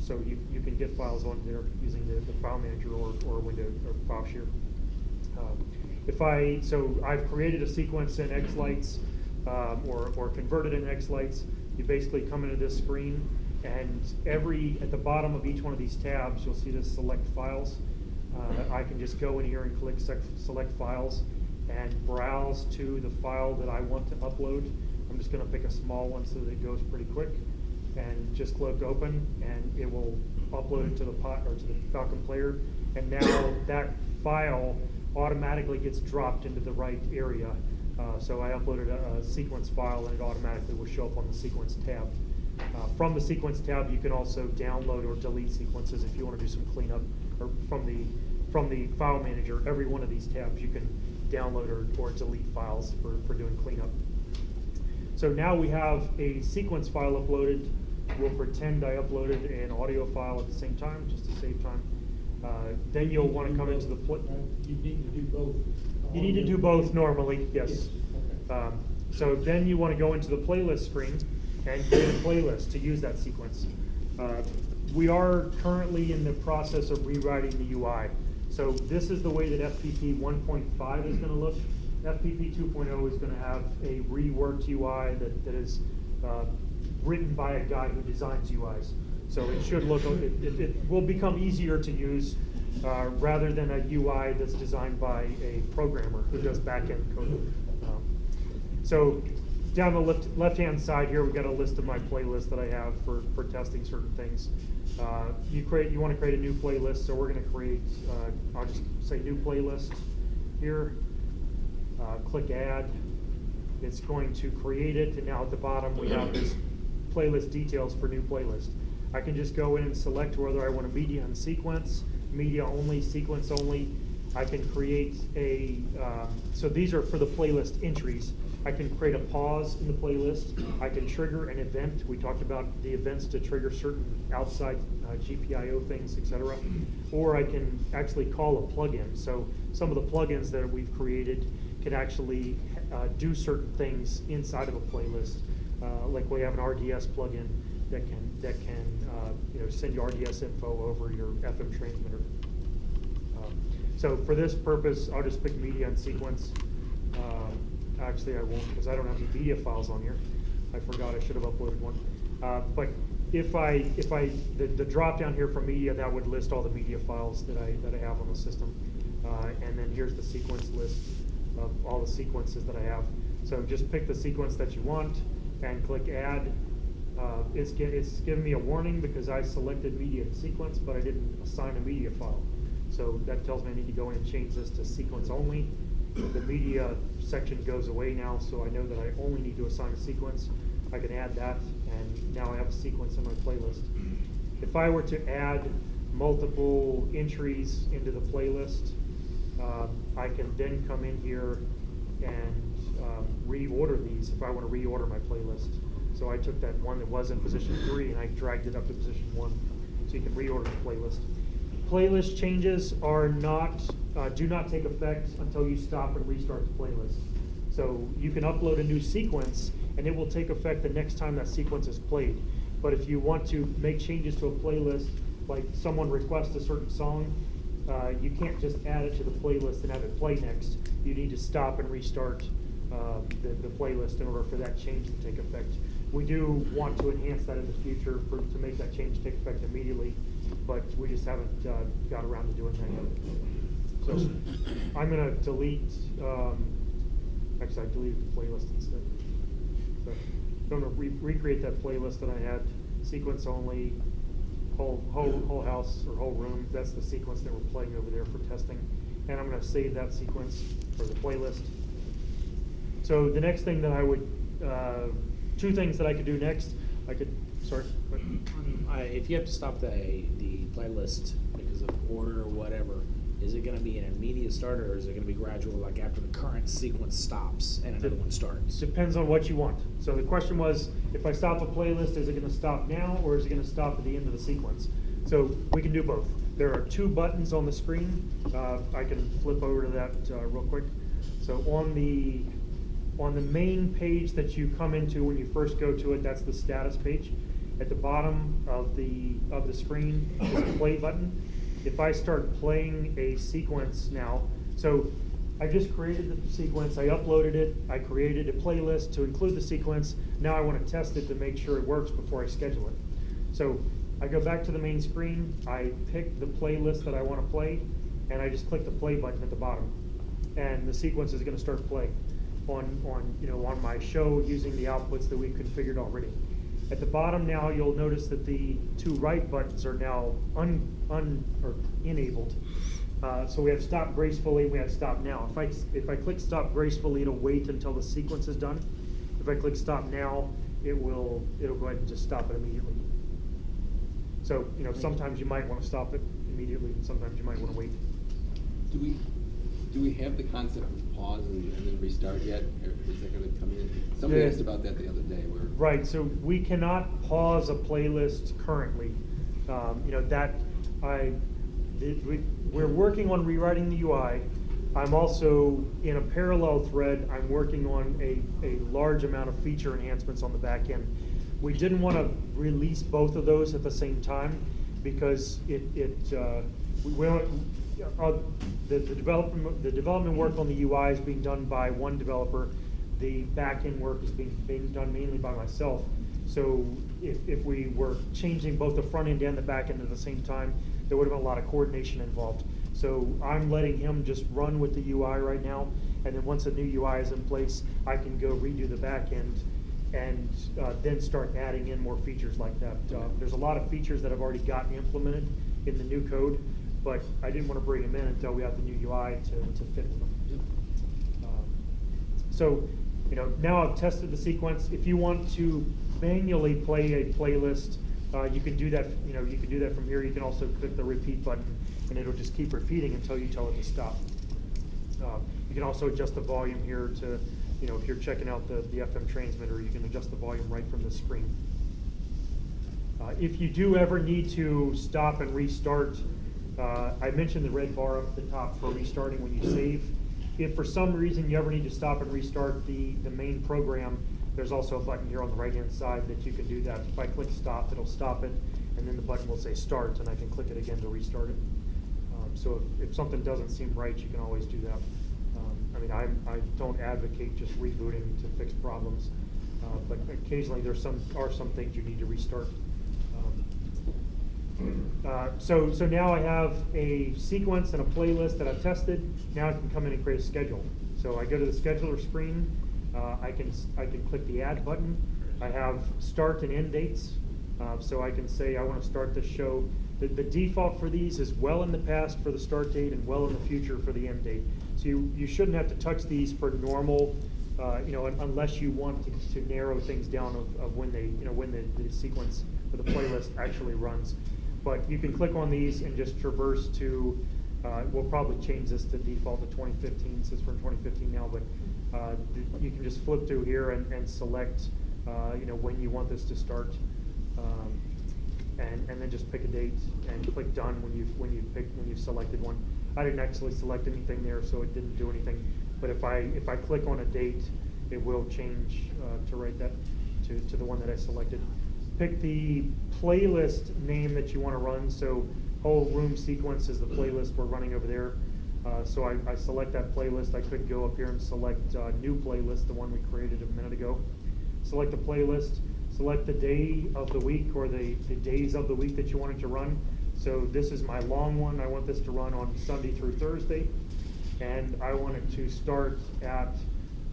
So you can get files on there using the file manager or Windows or file share. So I've created a sequence in Xlights or converted in Xlights. You basically come into this screen, and at the bottom of each one of these tabs, you'll see this select files. I can just go in here and click select files and browse to the file that I want to upload. I'm just going to pick a small one so that it goes pretty quick, and just click open, and it will upload it to the Falcon player. And now that file automatically gets dropped into the right area. So I uploaded a sequence file, and it automatically will show up on the sequence tab. From the sequence tab, you can also download or delete sequences if you want to do some cleanup. Or from the file manager, every one of these tabs you can download or delete files for doing cleanup. So now we have a sequence file uploaded. We'll pretend I uploaded an audio file at the same time, just to save time. Then you'll want to come into the You need to do both. You need to do both normally, yes. Okay. So then you want to go into the playlist screen and create a playlist to use that sequence. We are currently in the process of rewriting the UI. So this is the way that FPP 1.5 is going to look. FPP 2.0 is going to have a reworked UI that is written by a guy who designs UIs. So it should look, it will become easier to use rather than a UI that's designed by a programmer who does back-end code. So down the left-hand side here, we've got a list of my playlists that I have for testing certain things. You want to create a new playlist, so we're going to create, I'll just say new playlist here. Click add. It's going to create it, and now at the bottom we have this playlist details for new playlist. I can just go in and select whether I want a media and sequence, media only, sequence only. I can create so these are for the playlist entries. I can create a pause in the playlist. I can trigger an event. We talked about the events to trigger certain outside GPIO things, etc. Or I can actually call a plugin. So some of the plugins that we've created can actually do certain things inside of a playlist. Like we have an RDS plugin that can send you RDS info over your FM transmitter. So for this purpose, I'll just pick media and sequence. Actually, I won't, because I don't have any media files on here. I forgot I should have uploaded one. But the drop down here for media, that would list all the media files that I have on the system. And then here's the sequence list of all the sequences that I have. So just pick the sequence that you want and click add. It's giving me a warning because I selected media and sequence, but I didn't assign a media file. So that tells me I need to go in and change this to sequence only. The media section goes away now, so I know that I only need to assign a sequence. I can add that, and now I have a sequence in my playlist. If I were to add multiple entries into the playlist, I can then come in here and reorder these if I want to reorder my playlist. So I took that one that was in position 3 and I dragged it up to position 1, so you can reorder the playlist. Playlist changes are not, do not take effect until you stop and restart the playlist. So you can upload a new sequence and it will take effect the next time that sequence is played. But if you want to make changes to a playlist, like someone requests a certain song, you can't just add it to the playlist and have it play next. You need to stop and restart the playlist in order for that change to take effect. We do want to enhance that in the future to make that change take effect immediately, but we just haven't got around to doing that yet. So I'm going to delete, actually I deleted the playlist instead. So I'm going to recreate that playlist that I had, sequence only, whole house or whole room. That's the sequence that we're playing over there for testing. And I'm going to save that sequence for the playlist. So the next thing that I would, two things that I could do next, I could, sorry. Go ahead. If you have to stop the playlist because of order or whatever, is it going to be an immediate start or is it going to be gradual, like after the current sequence stops and another one starts? Depends on what you want. So the question was, if I stop a playlist, is it going to stop now or is it going to stop at the end of the sequence? So we can do both. There are 2 buttons on the screen. I can flip over to that real quick. So on the main page that you come into when you first go to it, that's the status page. At the bottom of the screen is a play button. If I start playing a sequence now, so I just created the sequence, I uploaded it, I created a playlist to include the sequence. Now I want to test it to make sure it works before I schedule it. So I go back to the main screen, I pick the playlist that I want to play, and I just click the play button at the bottom. And the sequence is going to start playing on my show using the outputs that we've configured already. At the bottom now, you'll notice that the 2 right buttons are now enabled. So we have stop gracefully, we have stop now. If I click stop gracefully, it'll wait until the sequence is done. If I click stop now, it'll go ahead and just stop it immediately. So sometimes you might want to stop it immediately, and sometimes you might want to wait. Do we have the concept of pause and then restart yet? Or is that going to come in? Somebody asked about that the other day. Right, so we cannot pause a playlist currently. We're working on rewriting the UI. I'm also, in a parallel thread, I'm working on a large amount of feature enhancements on the back end. We didn't want to release both of those at the same time because the development work on the UI is being done by one developer. The back-end work is being done mainly by myself. So if we were changing both the front end and the back end at the same time, there would have been a lot of coordination involved. So I'm letting him just run with the UI right now, and then once a new UI is in place, I can go redo the back end and then start adding in more features like that. There's a lot of features that have already gotten implemented in the new code, but I didn't want to bring them in until we have the new UI to fit with them. So, now I've tested the sequence. If you want to manually play a playlist, you can do that. You can do that from here. You can also click the repeat button, and it'll just keep repeating until you tell it to stop. You can also adjust the volume here to, if you're checking out the FM transmitter, you can adjust the volume right from the screen. If you do ever need to stop and restart, I mentioned the red bar up at the top for restarting when you save. If for some reason you ever need to stop and restart the main program, there's also a button here on the right-hand side that you can do that. If I click stop, it'll stop it, and then the button will say start, and I can click it again to restart it. So if something doesn't seem right, you can always do that. I mean, I don't advocate just rebooting to fix problems, but occasionally there are some things you need to restart. So now I have a sequence and a playlist that I've tested. Now I can come in and create a schedule. So I go to the scheduler screen. I can click the add button. I have start and end dates. So I can say I want to start this show. The default for these is well in the past for the start date and well in the future for the end date. So you shouldn't have to touch these for normal, unless you want to narrow things down of when the sequence or the playlist actually runs. But you can click on these and just traverse to, we'll probably change this to default to 2015 since we're in 2015 now, but you can just flip through here and select, when you want this to start. And then just pick a date and click done when you've selected one. I didn't actually select anything there, so it didn't do anything. But if I click on a date, it will change to write that to the one that I selected. Pick the playlist name that you want to run. So whole room sequence is the playlist we're running over there. So I select that playlist. I could go up here and select new playlist, the one we created a minute ago. Select the playlist. Select the day of the week or the days of the week that you want it to run. So this is my long one. I want this to run on Sunday through Thursday. And I want it to start at,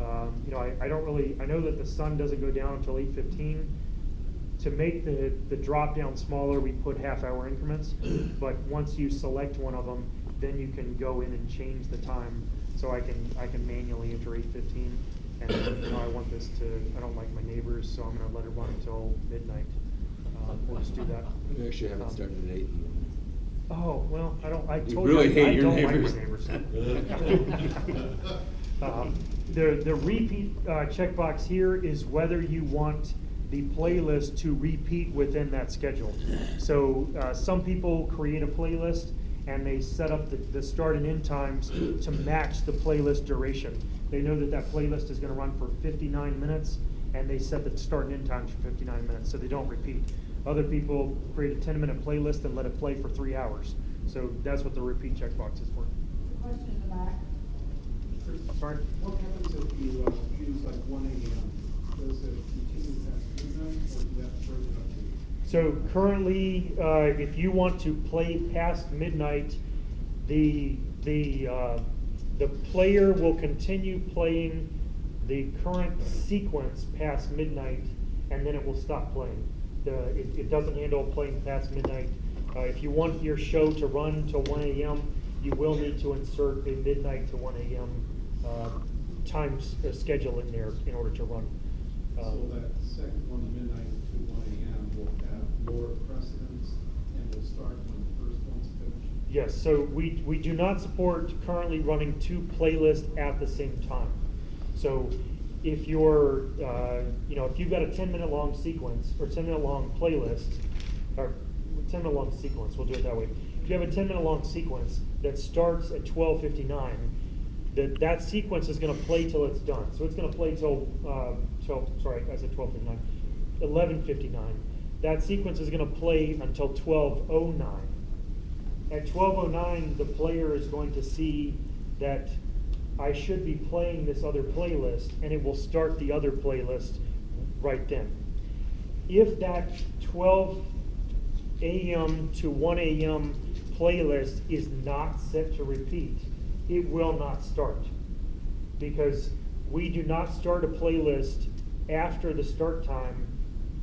I know that the sun doesn't go down until 8:15. To make the drop down smaller, we put half-hour increments. But once you select one of them, then you can go in and change the time. So I can manually enter 8:15. And then, I want this I don't like my neighbors, so I'm going to let it run until midnight. We'll just do that. We actually have it started at 8. Oh, well, I You told really you, hate I your don't neighbors. like my neighbors. The repeat checkbox here is whether you want the playlist to repeat within that schedule. So some people create a playlist and they set up the start and end times to match the playlist duration. They know that playlist is going to run for 59 minutes, and they set the start and end times for 59 minutes, so they don't repeat. Other people create a 10-minute playlist and let it play for 3 hours. So that's what the repeat checkbox is for. Question in the back. Sorry? What happens if you use like 1 a.m.? Does it continue past midnight, or do that further up to you? So currently, if you want to play past midnight, the player will continue playing the current sequence past midnight, and then it will stop playing. It doesn't handle playing past midnight. If you want your show to run till 1 a.m., you will need to insert a midnight to 1 a.m. Time schedule in there in order to run. So that second one, the midnight to 1 a.m. will have lower precedence and will start when the first one's finished? Yes, so we do not support currently running 2 playlists at the same time. So if you're, if you've got a 10-minute long sequence or 10-minute long playlist, or 10-minute long sequence, we'll do it that way. If you have a 10-minute long sequence that starts at 12:59, that sequence is going to play till it's done. So it's going to play till, I said 12:59, 11:59. That sequence is going to play until 12:09. At 12:09, the player is going to see that I should be playing this other playlist, and it will start the other playlist right then. If that 12 a.m. to 1 a.m. playlist is not set to repeat, it will not start, because we do not start a playlist after the start time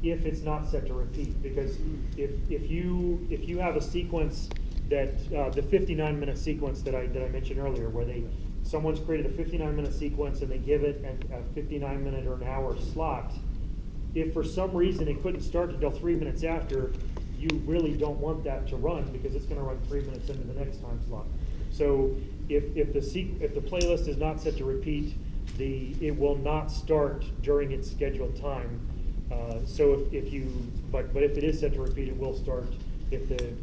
if it's not set to repeat. Because if you have a sequence that the 59-minute sequence that I mentioned earlier, where someone's created a 59-minute sequence and they give it a 59-minute or an hour slot, if for some reason it couldn't start until 3 minutes after, you really don't want that to run, because it's going to run 3 minutes into the next time slot. So if the playlist is not set to repeat, it will not start during its scheduled time. So if it is set to repeat, it will start if the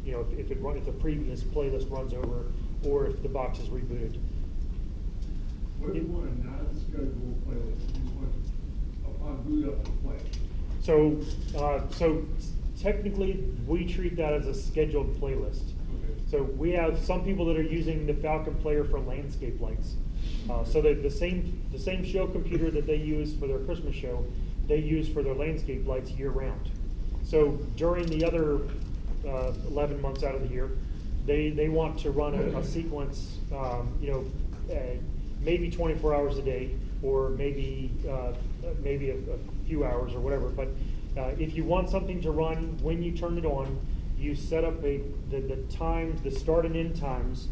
if the previous playlist runs over, or if the box is rebooted. What if you want a non-scheduled playlist? You want upon boot up to play? So technically, we treat that as a scheduled playlist. Okay. So we have some people that are using the Falcon Player for landscape lights. So the same show computer that they use for their Christmas show, they use for their landscape lights year round. So during the other 11 months out of the year, they want to run a sequence, maybe 24 hours a day, or maybe a few hours or whatever. But if you want something to run when you turn it on, you set up the times, the start and end times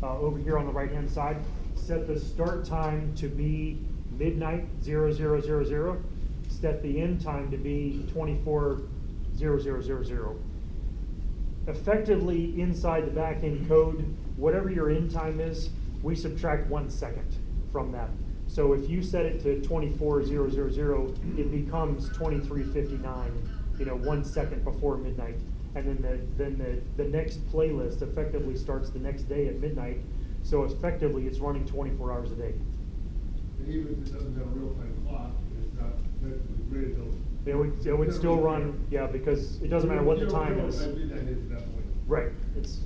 over here on the right hand side. Set the start time to be midnight 0000. Set the end time to be 24:00:00. Effectively, inside the back end code, whatever your end time is, we subtract 1 second from that. So if you set it to 24:00, it becomes 23:59. 1 second before midnight, and then the next playlist effectively starts the next day at midnight. So effectively, it's running 24 hours a day. And even if it doesn't have a real-time clock, it's not technically rated though. It would still run, yeah, because it doesn't matter what the time is. I did that at that point. Right, it's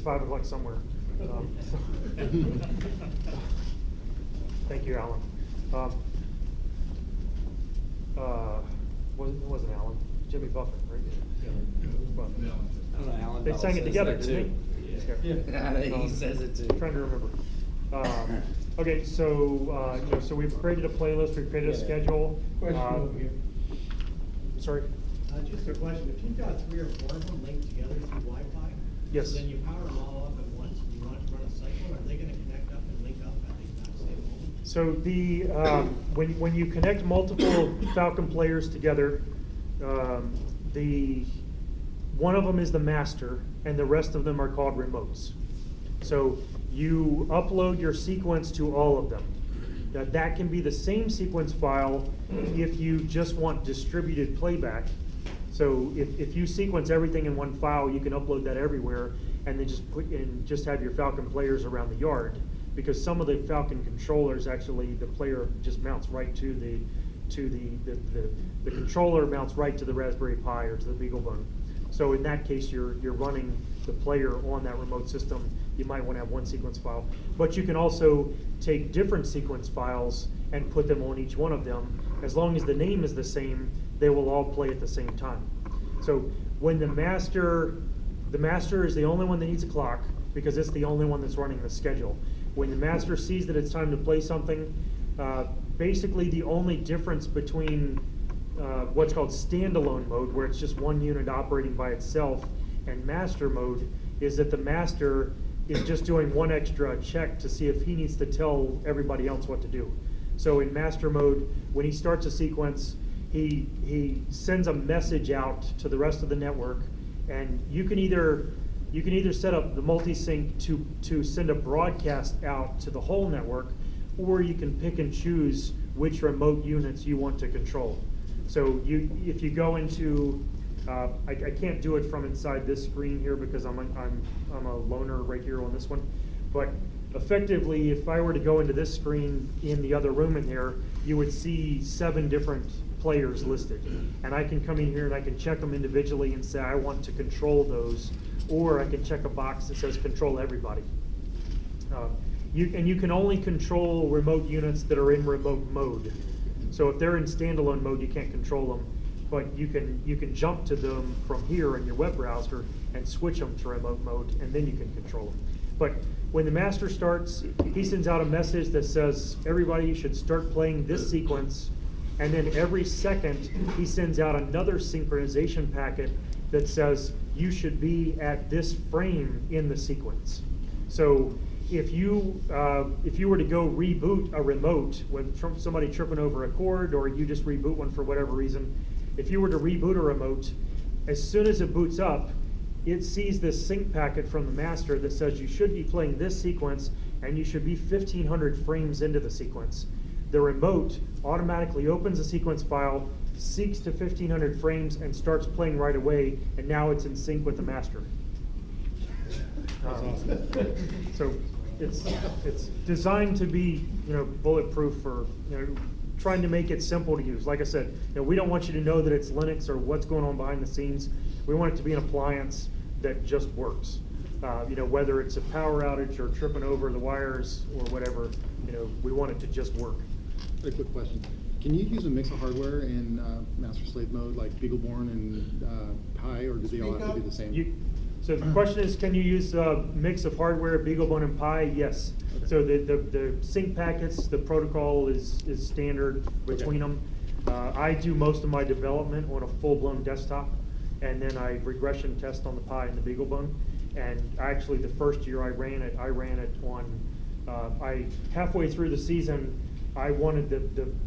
5 o'clock somewhere. Thank you, Alan. It wasn't Alan, Jimmy Buffett, right? Buffett. No. I don't know, Alan They Bell sang it says together, that didn't too. they? He says it too. Trying to remember. Okay, so so we've created a playlist, we've created a Yeah. schedule. Question over here. Sorry. Just a question, if you've got 3 or 4 of them linked together through Wi-Fi? Yes. Then you power them all up at once, and you want it to run a cycle, are they gonna connect up and link up at the exact same moment? So when you connect multiple Falcon players together, one of them is the master, and the rest of them are called remotes. So you upload your sequence to all of them. That can be the same sequence file if you just want distributed playback. So if you sequence everything in one file, you can upload that everywhere, and then just have your Falcon players around the yard. Because some of the Falcon controllers, actually, the player just mounts right to the controller mounts right to the Raspberry Pi or to the BeagleBone. So in that case, you're running the player on that remote system. You might want to have one sequence file, but you can also take different sequence files and put them on each one of them. As long as the name is the same, they will all play at the same time. So when the master is the only one that needs a clock, because it's the only one that's running the schedule. When the master sees that it's time to play something, basically the only difference between what's called standalone mode, where it's just one unit operating by itself, and master mode is that the master is just doing one extra check to see if he needs to tell everybody else what to do. So in master mode, when he starts a sequence, he sends a message out to the rest of the network, and you can either set up the multi-sync to send a broadcast out to the whole network, or you can pick and choose which remote units you want to control. So if you go into, I can't do it from inside this screen here because I'm a loner right here on this one, but effectively, if I were to go into this screen in the other room in there, you would see 7 different players listed, and I can come in here and I can check them individually and say I want to control those, or I can check a box that says control everybody. You can only control remote units that are in remote mode. So if they're in standalone mode, you can't control them, but you can jump to them from here in your web browser and switch them to remote mode, and then you can control them. But when the master starts, he sends out a message that says everybody should start playing this sequence, and then every second he sends out another synchronization packet that says you should be at this frame in the sequence. So if you were to go reboot a remote with somebody tripping over a cord, or you just reboot one for whatever reason, if you were to reboot a remote, as soon as it boots up, it sees this sync packet from the master that says you should be playing this sequence and you should be 1500 frames into the sequence. The remote automatically opens the sequence file, seeks to 1500 frames, and starts playing right away, and now it's in sync with the master. So it's designed to be bulletproof for trying to make it simple to use. Like I said, we don't want you to know that it's Linux or what's going on behind the scenes. We want it to be an appliance that just works. You know, whether it's a power outage or tripping over the wires or whatever, you know, we want it to just work. A quick question. Can you use a mix of hardware in master slave mode like BeagleBorn and Pi, or do they all have to be the same? So the question is, can you use a mix of hardware, BeagleBone and Pi? Yes. Okay. So the sync packets, the protocol is standard between them. I do most of my development on a full-blown desktop, and then I regression test on the Pi and the BeagleBone. And actually, the first year I ran it on, halfway through the season, I wanted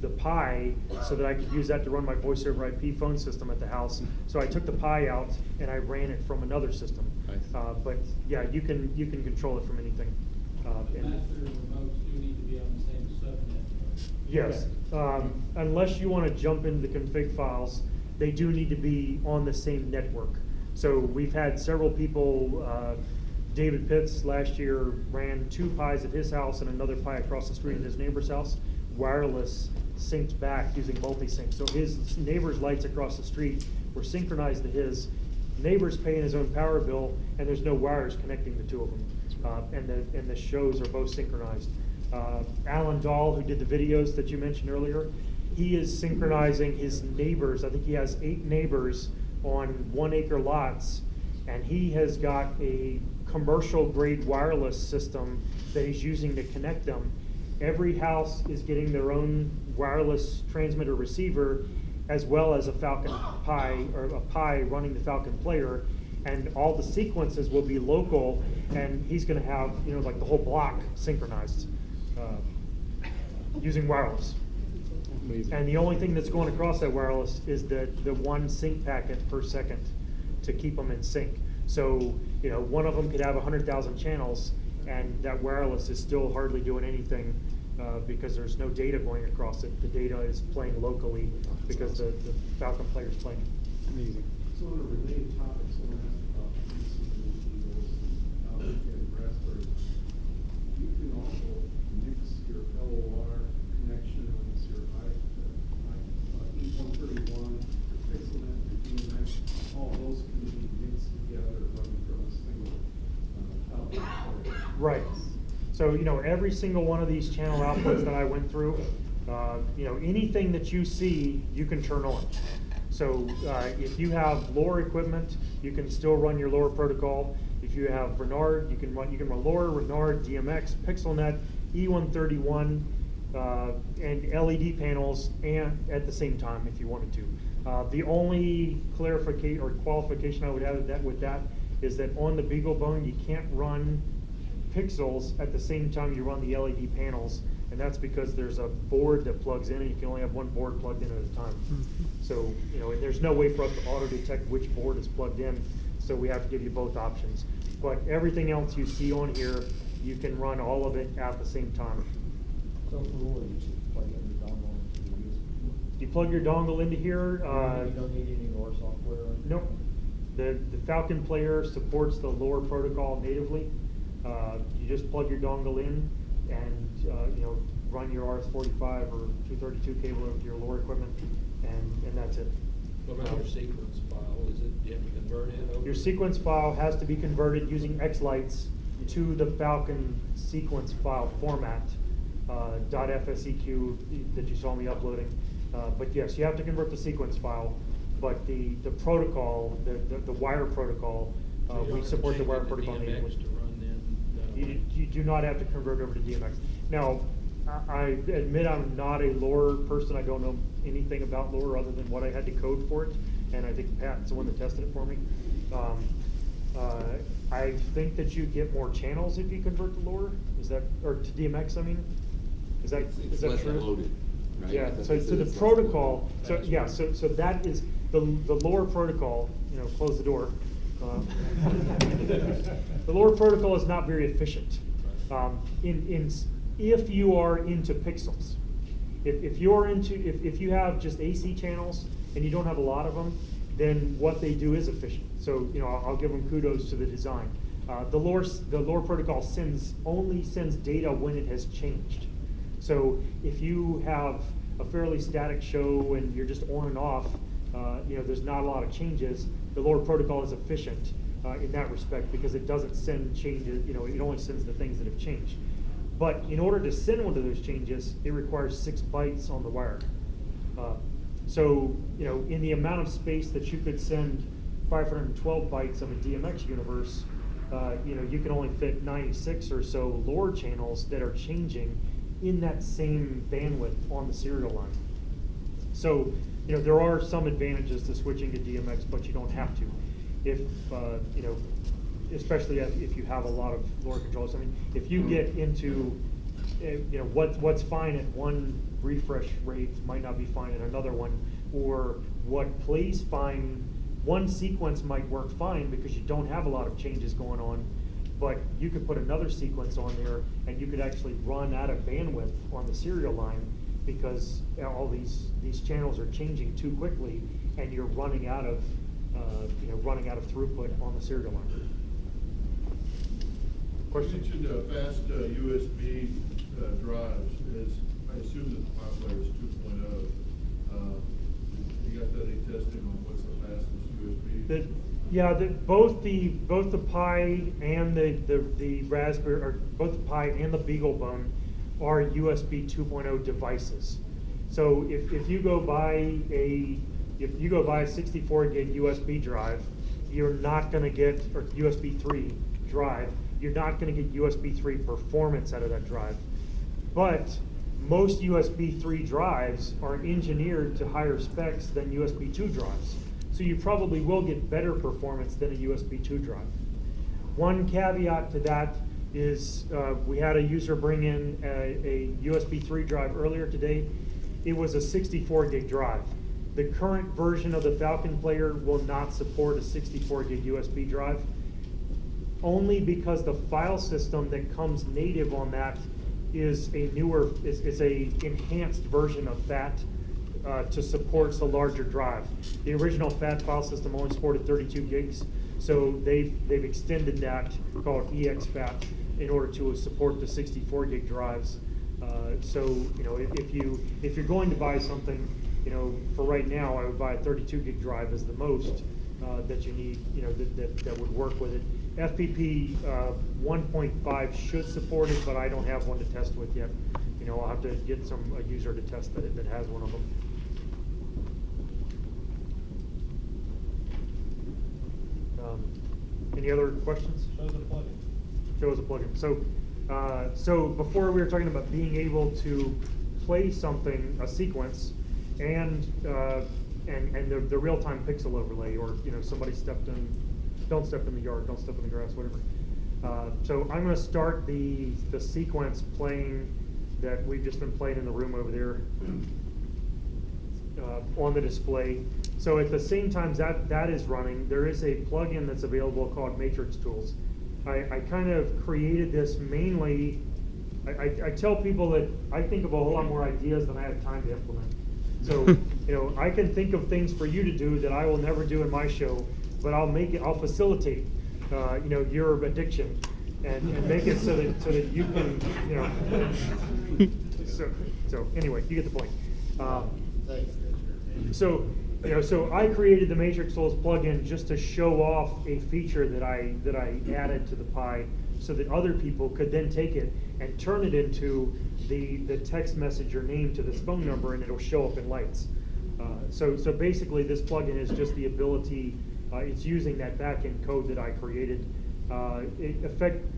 the Pi so that I could use that to run my voice over IP phone system at the house. So I took the Pi out and I ran it from another system. Nice. But yeah, you can control it from anything. Master remotes do need to be on the same subnet. Yes, unless you want to jump into the config files, they do need to be on the same network. So we've had several people, David Pitts last year ran 2 Pis at his house and another Pi across the street at his neighbor's house, wireless synced back using multi-sync. So his neighbor's lights across the street were synchronized to his. Neighbor's paying his own power bill, and there's no wires connecting the two of them. And the shows are both synchronized. Alan Dahl, who did the videos that you mentioned earlier, he is synchronizing his neighbors. I think he has 8 neighbors on 1-acre lots, and he has got a commercial grade wireless system that he's using to connect them. Every house is getting their own wireless transmitter receiver, as well as a Falcon Pi, or a Pi running the Falcon player, and all the sequences will be local, and he's going to have, you know, like the whole block synchronized using wireless. Amazing. And the only thing that's going across that wireless is the 1 sync packet per second to keep them in sync. So, you know, one of them could have 100,000 channels, and that wireless is still hardly doing anything because there's no data going across it. The data is playing locally because the Falcon player is playing. Amazing. So on a related topic, someone asked about using the Eagles and Raspberry. You can also mix your LOR connection with your E131, your PixelNet, your DMX, all those can be mixed together running from a single output. Right. So, you know, every single one of these channel outputs that I went through, you know, anything that you see, you can turn on. So if you have LoRa equipment, you can still run your LoRa protocol. If you have Renard, you can run LoRa, Renard, DMX, PixelNet, E131, and LED panels, and at the same time if you wanted to. The only clarification or qualification I would add with that is that on the BeagleBone you can't run pixels at the same time you run the LED panels, and that's because there's a board that plugs in, and you can only have one board plugged in at a time. So, you know, and there's no way for us to auto detect which board is plugged in, so we have to give you both options. But everything else you see on here, you can run all of it at the same time. So for LoRa, you should plug in the dongle into the USB. You plug your dongle into here. You don't need any LoRa software or anything? Nope. The Falcon player supports the LoRa protocol natively. You just plug your dongle in and you know, run your RS-45 or 232 cable over to your LoRa equipment, and that's it. What about your sequence file? Is it, do you have to convert it over? Your sequence file has to be converted using X-Lights to the Falcon sequence file format, .fseq that you saw me uploading. But yes, you have to convert the sequence file, but the protocol, the wire protocol, So you we don't support the change wire it to protocol DMX natively. to run then, You do not have to convert over to DMX. Now, I admit I'm not a LoRa person. I don't know anything about LoRa other than what I had to code for it, and I think Pat's the one that tested it for me. I think that you get more channels if you convert to LoRa. Is that, or to DMX? I mean, is that It's is that less true? loaded, right? Yeah. That's So what it the is, less protocol. loaded. So yeah. So that is the LoRa protocol. You know, close the door. The LoRa protocol is not very efficient. If you are into pixels, if you have just AC channels and you don't have a lot of them, then what they do is efficient. So, you know, I'll give them kudos to the design. The LoRa protocol only sends data when it has changed. So if you have a fairly static show and you're just on and off, you know, there's not a lot of changes, the LoRa protocol is efficient. in that respect, because it doesn't send changes, it only sends the things that have changed. But in order to send one of those changes, it requires 6 bytes on the wire. So, in the amount of space that you could send 512 bytes of a DMX universe, you can only fit 96 or so LoRa channels that are changing in that same bandwidth on the serial line. So, there are some advantages to switching to DMX, but you don't have to. If, especially if you have a lot of LoRa controllers. I mean, if you get into, what's fine at one refresh rate might not be fine at another one, or what plays fine, one sequence might work fine because you don't have a lot of changes going on, but you could put another sequence on there and you could actually run out of bandwidth on the serial line because all these channels are changing too quickly and you're running out of throughput on the serial line. Question? You mentioned fast USB drives. I assume that the Pi is 2.0. You got any testing on what's the fastest USB? Both the Pi and the Raspberry, or both the Pi and the BeagleBone are USB 2.0 devices. So if you go buy a 64 gig USB drive, you're not going to get, or USB 3 drive, you're not going to get USB 3 performance out of that drive. But most USB 3 drives are engineered to higher specs than USB 2 drives. So you probably will get better performance than a USB 2 drive. One caveat to that is we had a user bring in a USB 3 drive earlier today. It was a 64 gig drive. The current version of the Falcon player will not support a 64 gig USB drive, only because the file system that comes native on that is a enhanced version of FAT to support the larger drive. The original FAT file system only supported 32 gigs, so they've extended that, called EXFAT, in order to support the 64 gig drives. So if you're going to buy something, for right now, I would buy a 32 gig drive as the most that you need, that would work with it. FPP 1.5 should support it, but I don't have one to test with yet. I'll have to get a user to test that has one of them. Any other questions? Show the plugin. Show us a plugin. So before we were talking about being able to play something, a sequence, and the real-time pixel overlay, or somebody don't step in the yard, don't step in the grass, whatever. So I'm going to start the sequence playing that we've just been playing in the room over there on the display. So at the same time that is running, there is a plugin that's available called Matrix Tools. I kind of created this mainly, I tell people that I think of a whole lot more ideas than I have time to implement. So, I can think of things for you to do that I will never do in my show, but I'll facilitate, your addiction and make it so that you can, so anyway, you get the point. So I created the Matrix Tools plugin just to show off a feature that I added to the Pi, so that other people could then take it and turn it into the text message or name to this phone number, and it'll show up in lights. So basically, this plugin is just the ability. It's using that backend code that I created.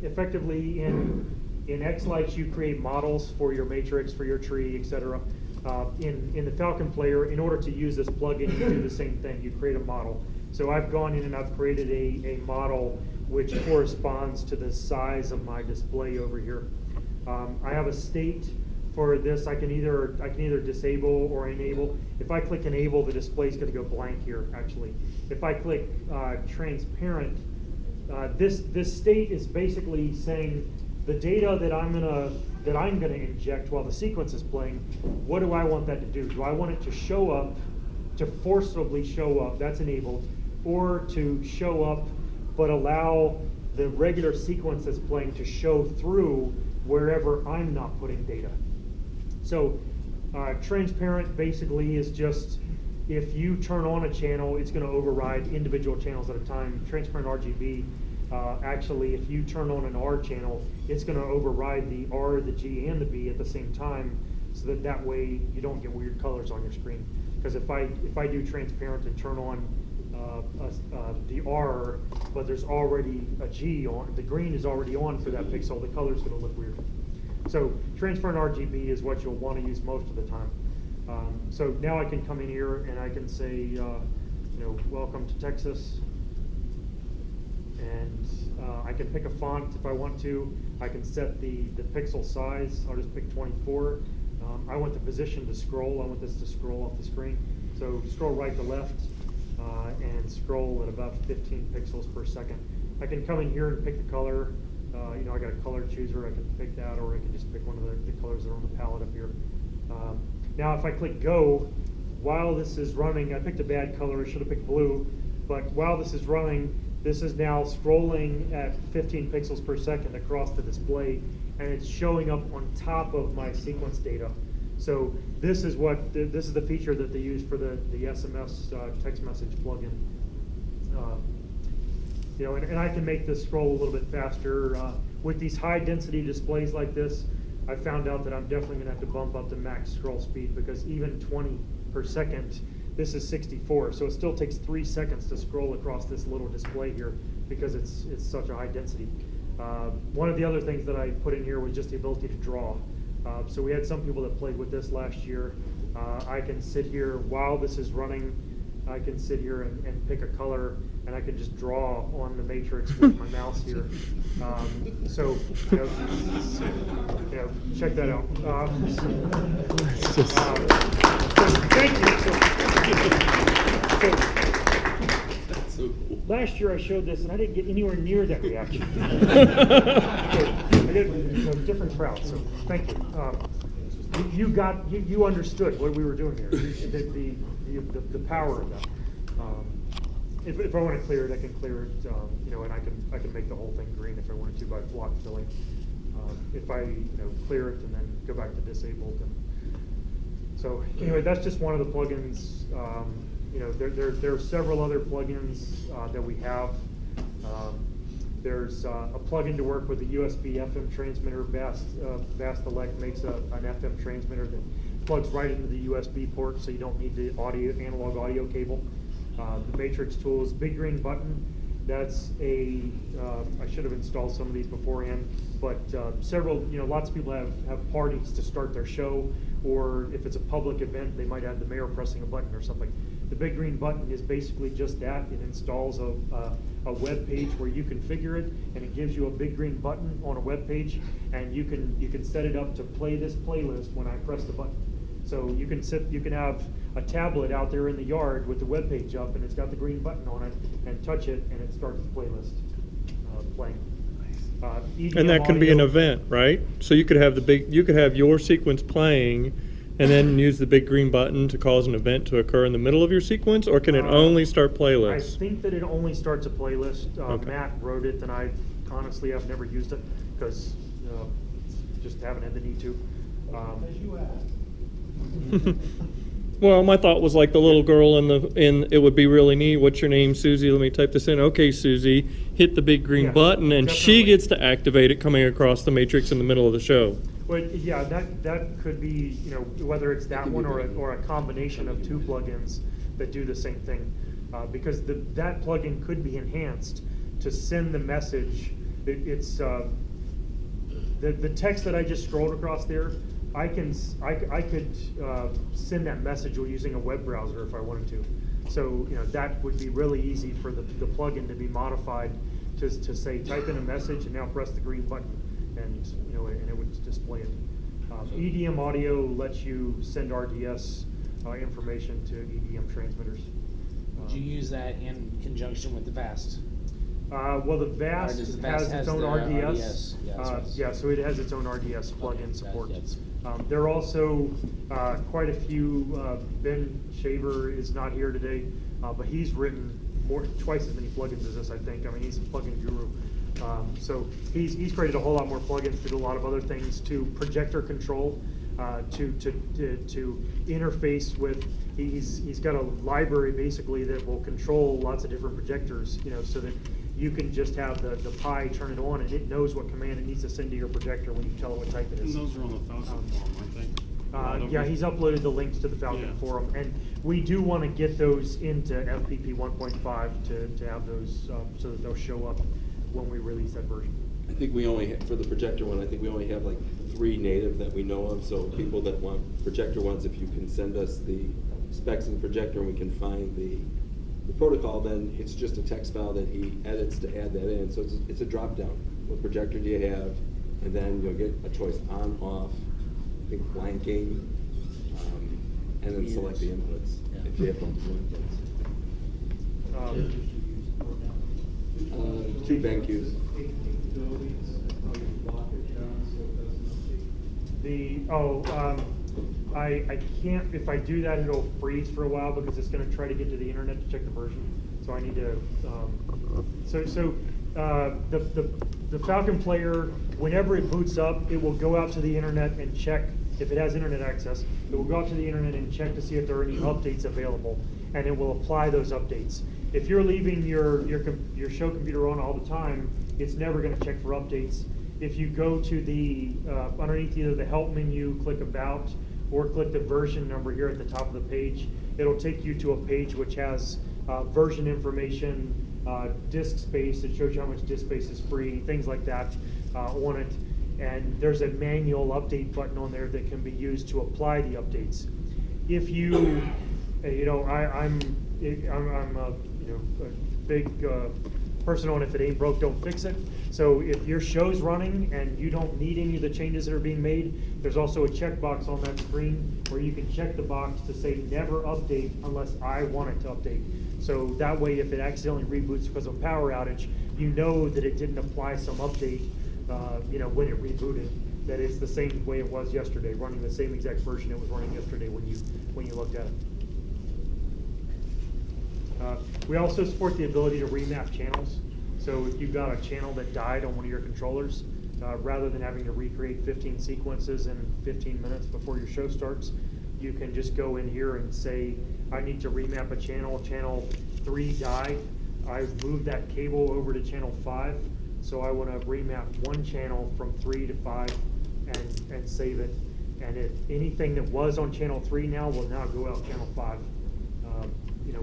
Effectively, in X-Lights, you create models for your matrix, for your tree, etc. In the Falcon player, in order to use this plugin, you do the same thing. You create a model. So I've gone in and I've created a model which corresponds to the size of my display over here. I have a state for this. I can either disable or enable. If I click enable, the display is going to go blank here. Actually, if I click transparent, this state is basically saying the data that I'm gonna inject while the sequence is playing. What do I want that to do? Do I want it to show up, to forcibly show up? That's enabled, or to show up but allow the regular sequence that's playing to show through wherever I'm not putting data. So transparent basically is just if you turn on a channel, it's going to override individual channels at a time. Transparent RGB, actually, if you turn on an R channel, it's going to override the R, the G, and the B at the same time, so that way you don't get weird colors on your screen. Because if I do transparent and turn on the R, but there's already a G on, the green is already on for that pixel, the color's going to look weird. So transparent RGB is what you'll want to use most of the time. So now I can come in here and I can say, you know, welcome to Texas. And I can pick a font if I want to. I can set the pixel size. I'll just pick 24. I want the position to scroll. I want this to scroll off the screen. So scroll right to left and scroll at about 15 pixels per second. I can come in here and pick the color. You know, I got a color chooser. I can pick that, or I can just pick one of the colors that are on the palette up here. Now if I click go, while this is running, I picked a bad color. I should have picked blue. But while this is running, this is now scrolling at 15 pixels per second across the display, and it's showing up on top of my sequence data. So this is this is the feature that they use for the SMS text message plugin. You know, and I can make this scroll a little bit faster. With these high density displays like this, I found out that I'm definitely going to have to bump up the max scroll speed, because even 20 per second, this is 64, so it still takes 3 seconds to scroll across this little display here because it's such a high density. One of the other things that I put in here was just the ability to draw. So we had some people that played with this last year. I can sit here while this is running. I can sit here and pick a color, and I can just draw on the matrix with my mouse here. So, you know, check that out. So thank you. So cool. Last year I showed this, and I didn't get anywhere near that reaction. I did, you know, different crowd, so thank you. You understood what we were doing here, the power of that. If I want to clear it, I can clear it, you know, and I can make the whole thing green if I wanted to by block filling. If I, you know, clear it and then go back to disabled. So anyway, that's just one of the plugins. You know, there are several other plugins that we have. There's a plugin to work with a USB FM transmitter. Vast Elect makes an FM transmitter that plugs right into the USB port, so you don't need the analog audio cable. The Matrix Tools Big Green Button. That's I should have installed some of these beforehand, but several, you know, lots of people have parties to start their show, or if it's a public event, they might have the mayor pressing a button or something. The Big Green Button is basically just that. It installs a web page where you configure it, and it gives you a big green button on a web page, and you can set it up to play this playlist when I press the button. So you can have a tablet out there in the yard with the web page up, and it's got the green button on it, and touch it, and it starts the playlist playing. And that can be an event, right? So you could have your sequence playing, and then use the big green button to cause an event to occur in the middle of your sequence, or can it only start playlists? I think that it only starts a playlist. Okay. Matt wrote it, and I've never used it because just haven't had the need to. As you asked. Well, my thought was like the little girl in it would be really neat. What's your name, Susie? Let me type this in. Okay, Susie, hit the big green button, and she definitely gets to activate it coming across the matrix in the middle of the show. Well, yeah, that could be, you know, whether it's that one or a combination of two plugins that do the same thing, because that plugin could be enhanced to send the message. It's the text that I just scrolled across there. I could send that message using a web browser if I wanted to. So, you know, that would be really easy for the plugin to be modified to say type in a message and now press the green button, and you know, and it would display it. EDM audio lets you send RDS information to EDM transmitters. Would you use that in conjunction with the VAST? Well, the VAST has its own RDS. Yeah, so it has its own RDS plugin support. There are also quite a few. Ben Shaver is not here today, but he's written twice as many plugins as this, I think. I mean, he's a plugin guru. So he's created a whole lot more plugins to do a lot of other things, to projector control. to interface with. He's got a library basically that will control lots of different projectors, so that you can just have the Pi turn it on and it knows what command it needs to send to your projector when you tell it what type it is. And those are on the Falcon forum, aren't they? Yeah, he's uploaded the links to the Falcon Yeah. forum, and we do want to get those into FPP 1.5 to have those so that they'll show up when we release that version. I think we only, for the projector one, I think we only have like 3 native that we know of, so people that want projector ones, if you can send us the specs of the projector and we can find the protocol, then it's just a text file that he edits to add that in. So it's a drop down. What projector do you have? And then you'll get a choice on, off, I think blanking, and then select the inputs if you have multiple inputs. 2 BenQs. I can't, if I do that, it'll freeze for a while because it's going to try to get to the internet to check the version. So I need to, the Falcon player, whenever it boots up, it will go out to the internet and check, if it has internet access, it will go out to the internet and check to see if there are any updates available, and it will apply those updates. If you're leaving your show computer on all the time, it's never going to check for updates. If you go to the, underneath either the help menu, click about, or click the version number here at the top of the page, it'll take you to a page which has version information, disk space, it shows you how much disk space is free, things like that on it. And there's a manual update button on there that can be used to apply the updates. If you, I'm a big person on if it ain't broke, don't fix it. So if your show's running and you don't need any of the changes that are being made, there's also a checkbox on that screen where you can check the box to say never update unless I want it to update. So that way, if it accidentally reboots because of a power outage, you know that it didn't apply some update, when it rebooted, that it's the same way it was yesterday, running the same exact version it was running yesterday when you looked at it. We also support the ability to remap channels. So if you've got a channel that died on one of your controllers, rather than having to recreate 15 sequences in 15 minutes before your show starts, you can just go in here and say, I need to remap a channel. Channel 3 died. I've moved that cable over to channel 5. So I want to remap one channel from 3 to 5 and save it. And if anything that was on channel 3 now will now go out channel 5,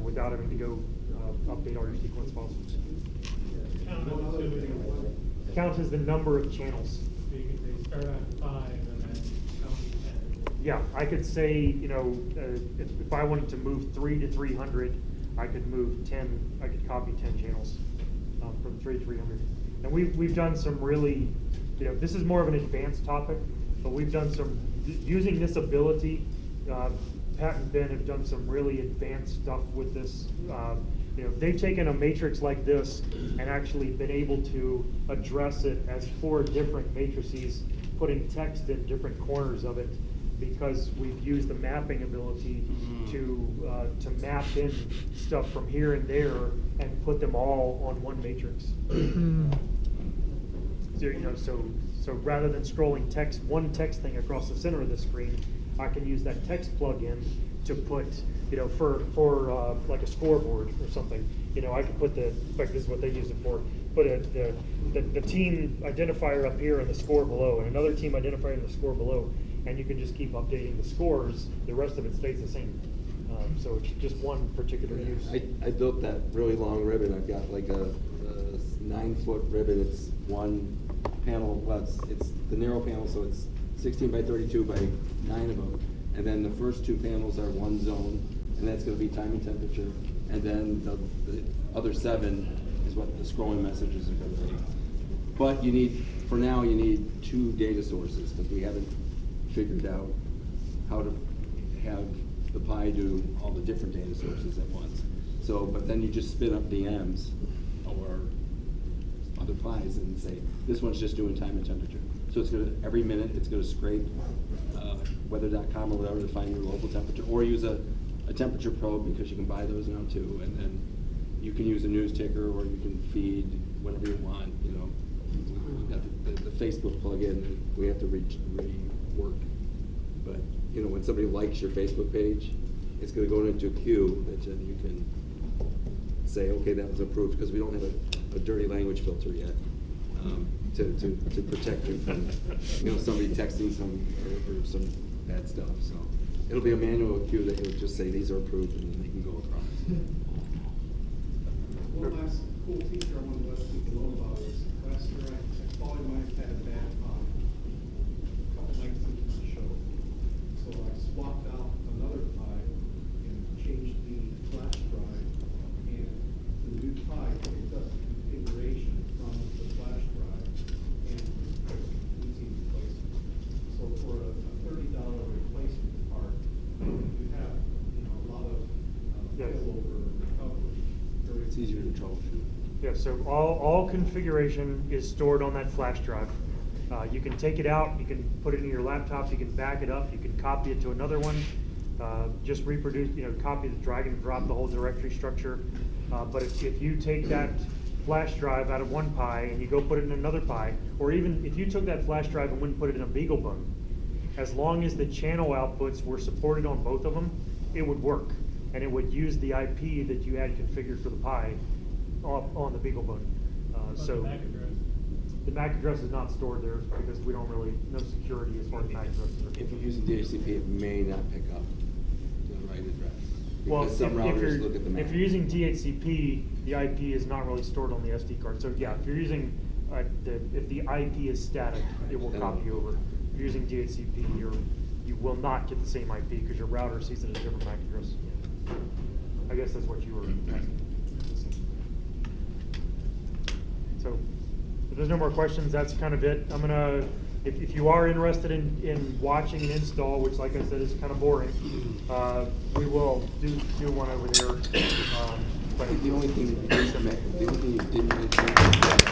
without having to go update all your sequence files. Count as the number of channels. So you can start at 5 and then count to 10. Yeah, I could say, if I wanted to move 3 to 300, I could move 10, I could copy 10 channels from 3 to 300. And we've done some really, this is more of an advanced topic, but we've done some, using this ability, Pat and Ben have done some really advanced stuff with this. They've taken a matrix like this and actually been able to address it as 4 different matrices, putting text in different corners of it, because we've used the mapping ability to map in stuff from here and there and put them all on one matrix. So rather than scrolling one text thing across the center of the screen, I can use that text plug-in to put, for like a scoreboard or something. I can put in fact, this is what they use it for. Put the team identifier up here and the score below, and another team identifier and the score below, and you can just keep updating the scores. The rest of it stays the same. So it's just one particular use. I built that really long ribbon. I've got like a 9-foot ribbon. It's one panel. Well, it's the narrow panel, so it's 16 by 32 by 9 of them. And then the first 2 panels are one zone, and that's going to be time and temperature. And then the other 7 is what the scrolling messages are going to be. But for now, you need 2 data sources, because we haven't figured out how to have the Pi do all the different data sources at once. So, but then you just spin up DMs or other Pis and say, this one's just doing time and temperature. So it's going to, every minute, it's going to scrape weather.com or whatever to find your local temperature, or use a temperature probe, because you can buy those now too, and then you can use a news ticker, or you can feed whatever you want. We've got the Facebook plugin that we have to rework, but, you know, when somebody likes your Facebook page, it's gonna go into a queue that you can say, okay, that was approved, because we don't have a dirty language filter yet, to protect you from, you know, somebody texting or some bad stuff, so. It'll be a manual queue that will just say, these are approved, and then they can go across. One last cool feature I wanted to let people know about is last year I thought I might have had a bad time a couple nights into the show. So I swapped out another pie and changed the flash drive, and the new pie picked up the configuration from the flash drive and was easy replacement. So for a $30 replacement part, you have, you know, a lot of Yes. failover and recovery. It's easier to troubleshoot. Yeah, so all configuration is stored on that flash drive. You can take it out, you can put it in your laptop, you can back it up, you can copy it to another one, just reproduce, you know, copy the drag and drop the whole directory structure. But if you take that flash drive out of one Pi and you go put it in another Pi, or even if you took that flash drive and went and put it in a BeagleBone, as long as the channel outputs were supported on both of them, it would work. And it would use the IP that you had configured for the Pi on the BeagleBone. So the MAC address is not stored there because we don't really, no security as far as MAC addresses are. If you're using DHCP, it may not pick up the right address. Well, Because some routers look at the MAC. if you're using DHCP, the IP is not really stored on the SD card. So yeah, if you're using, if the IP is static, it will copy over. If you're using DHCP, you will not get the same IP because your router sees it as a different MAC address. I guess that's what you were asking. So, if there's no more questions, that's kind of it. I'm gonna, if you are interested in watching an install, which like I said is kind of boring, we will do one over there. But The only thing you didn't mention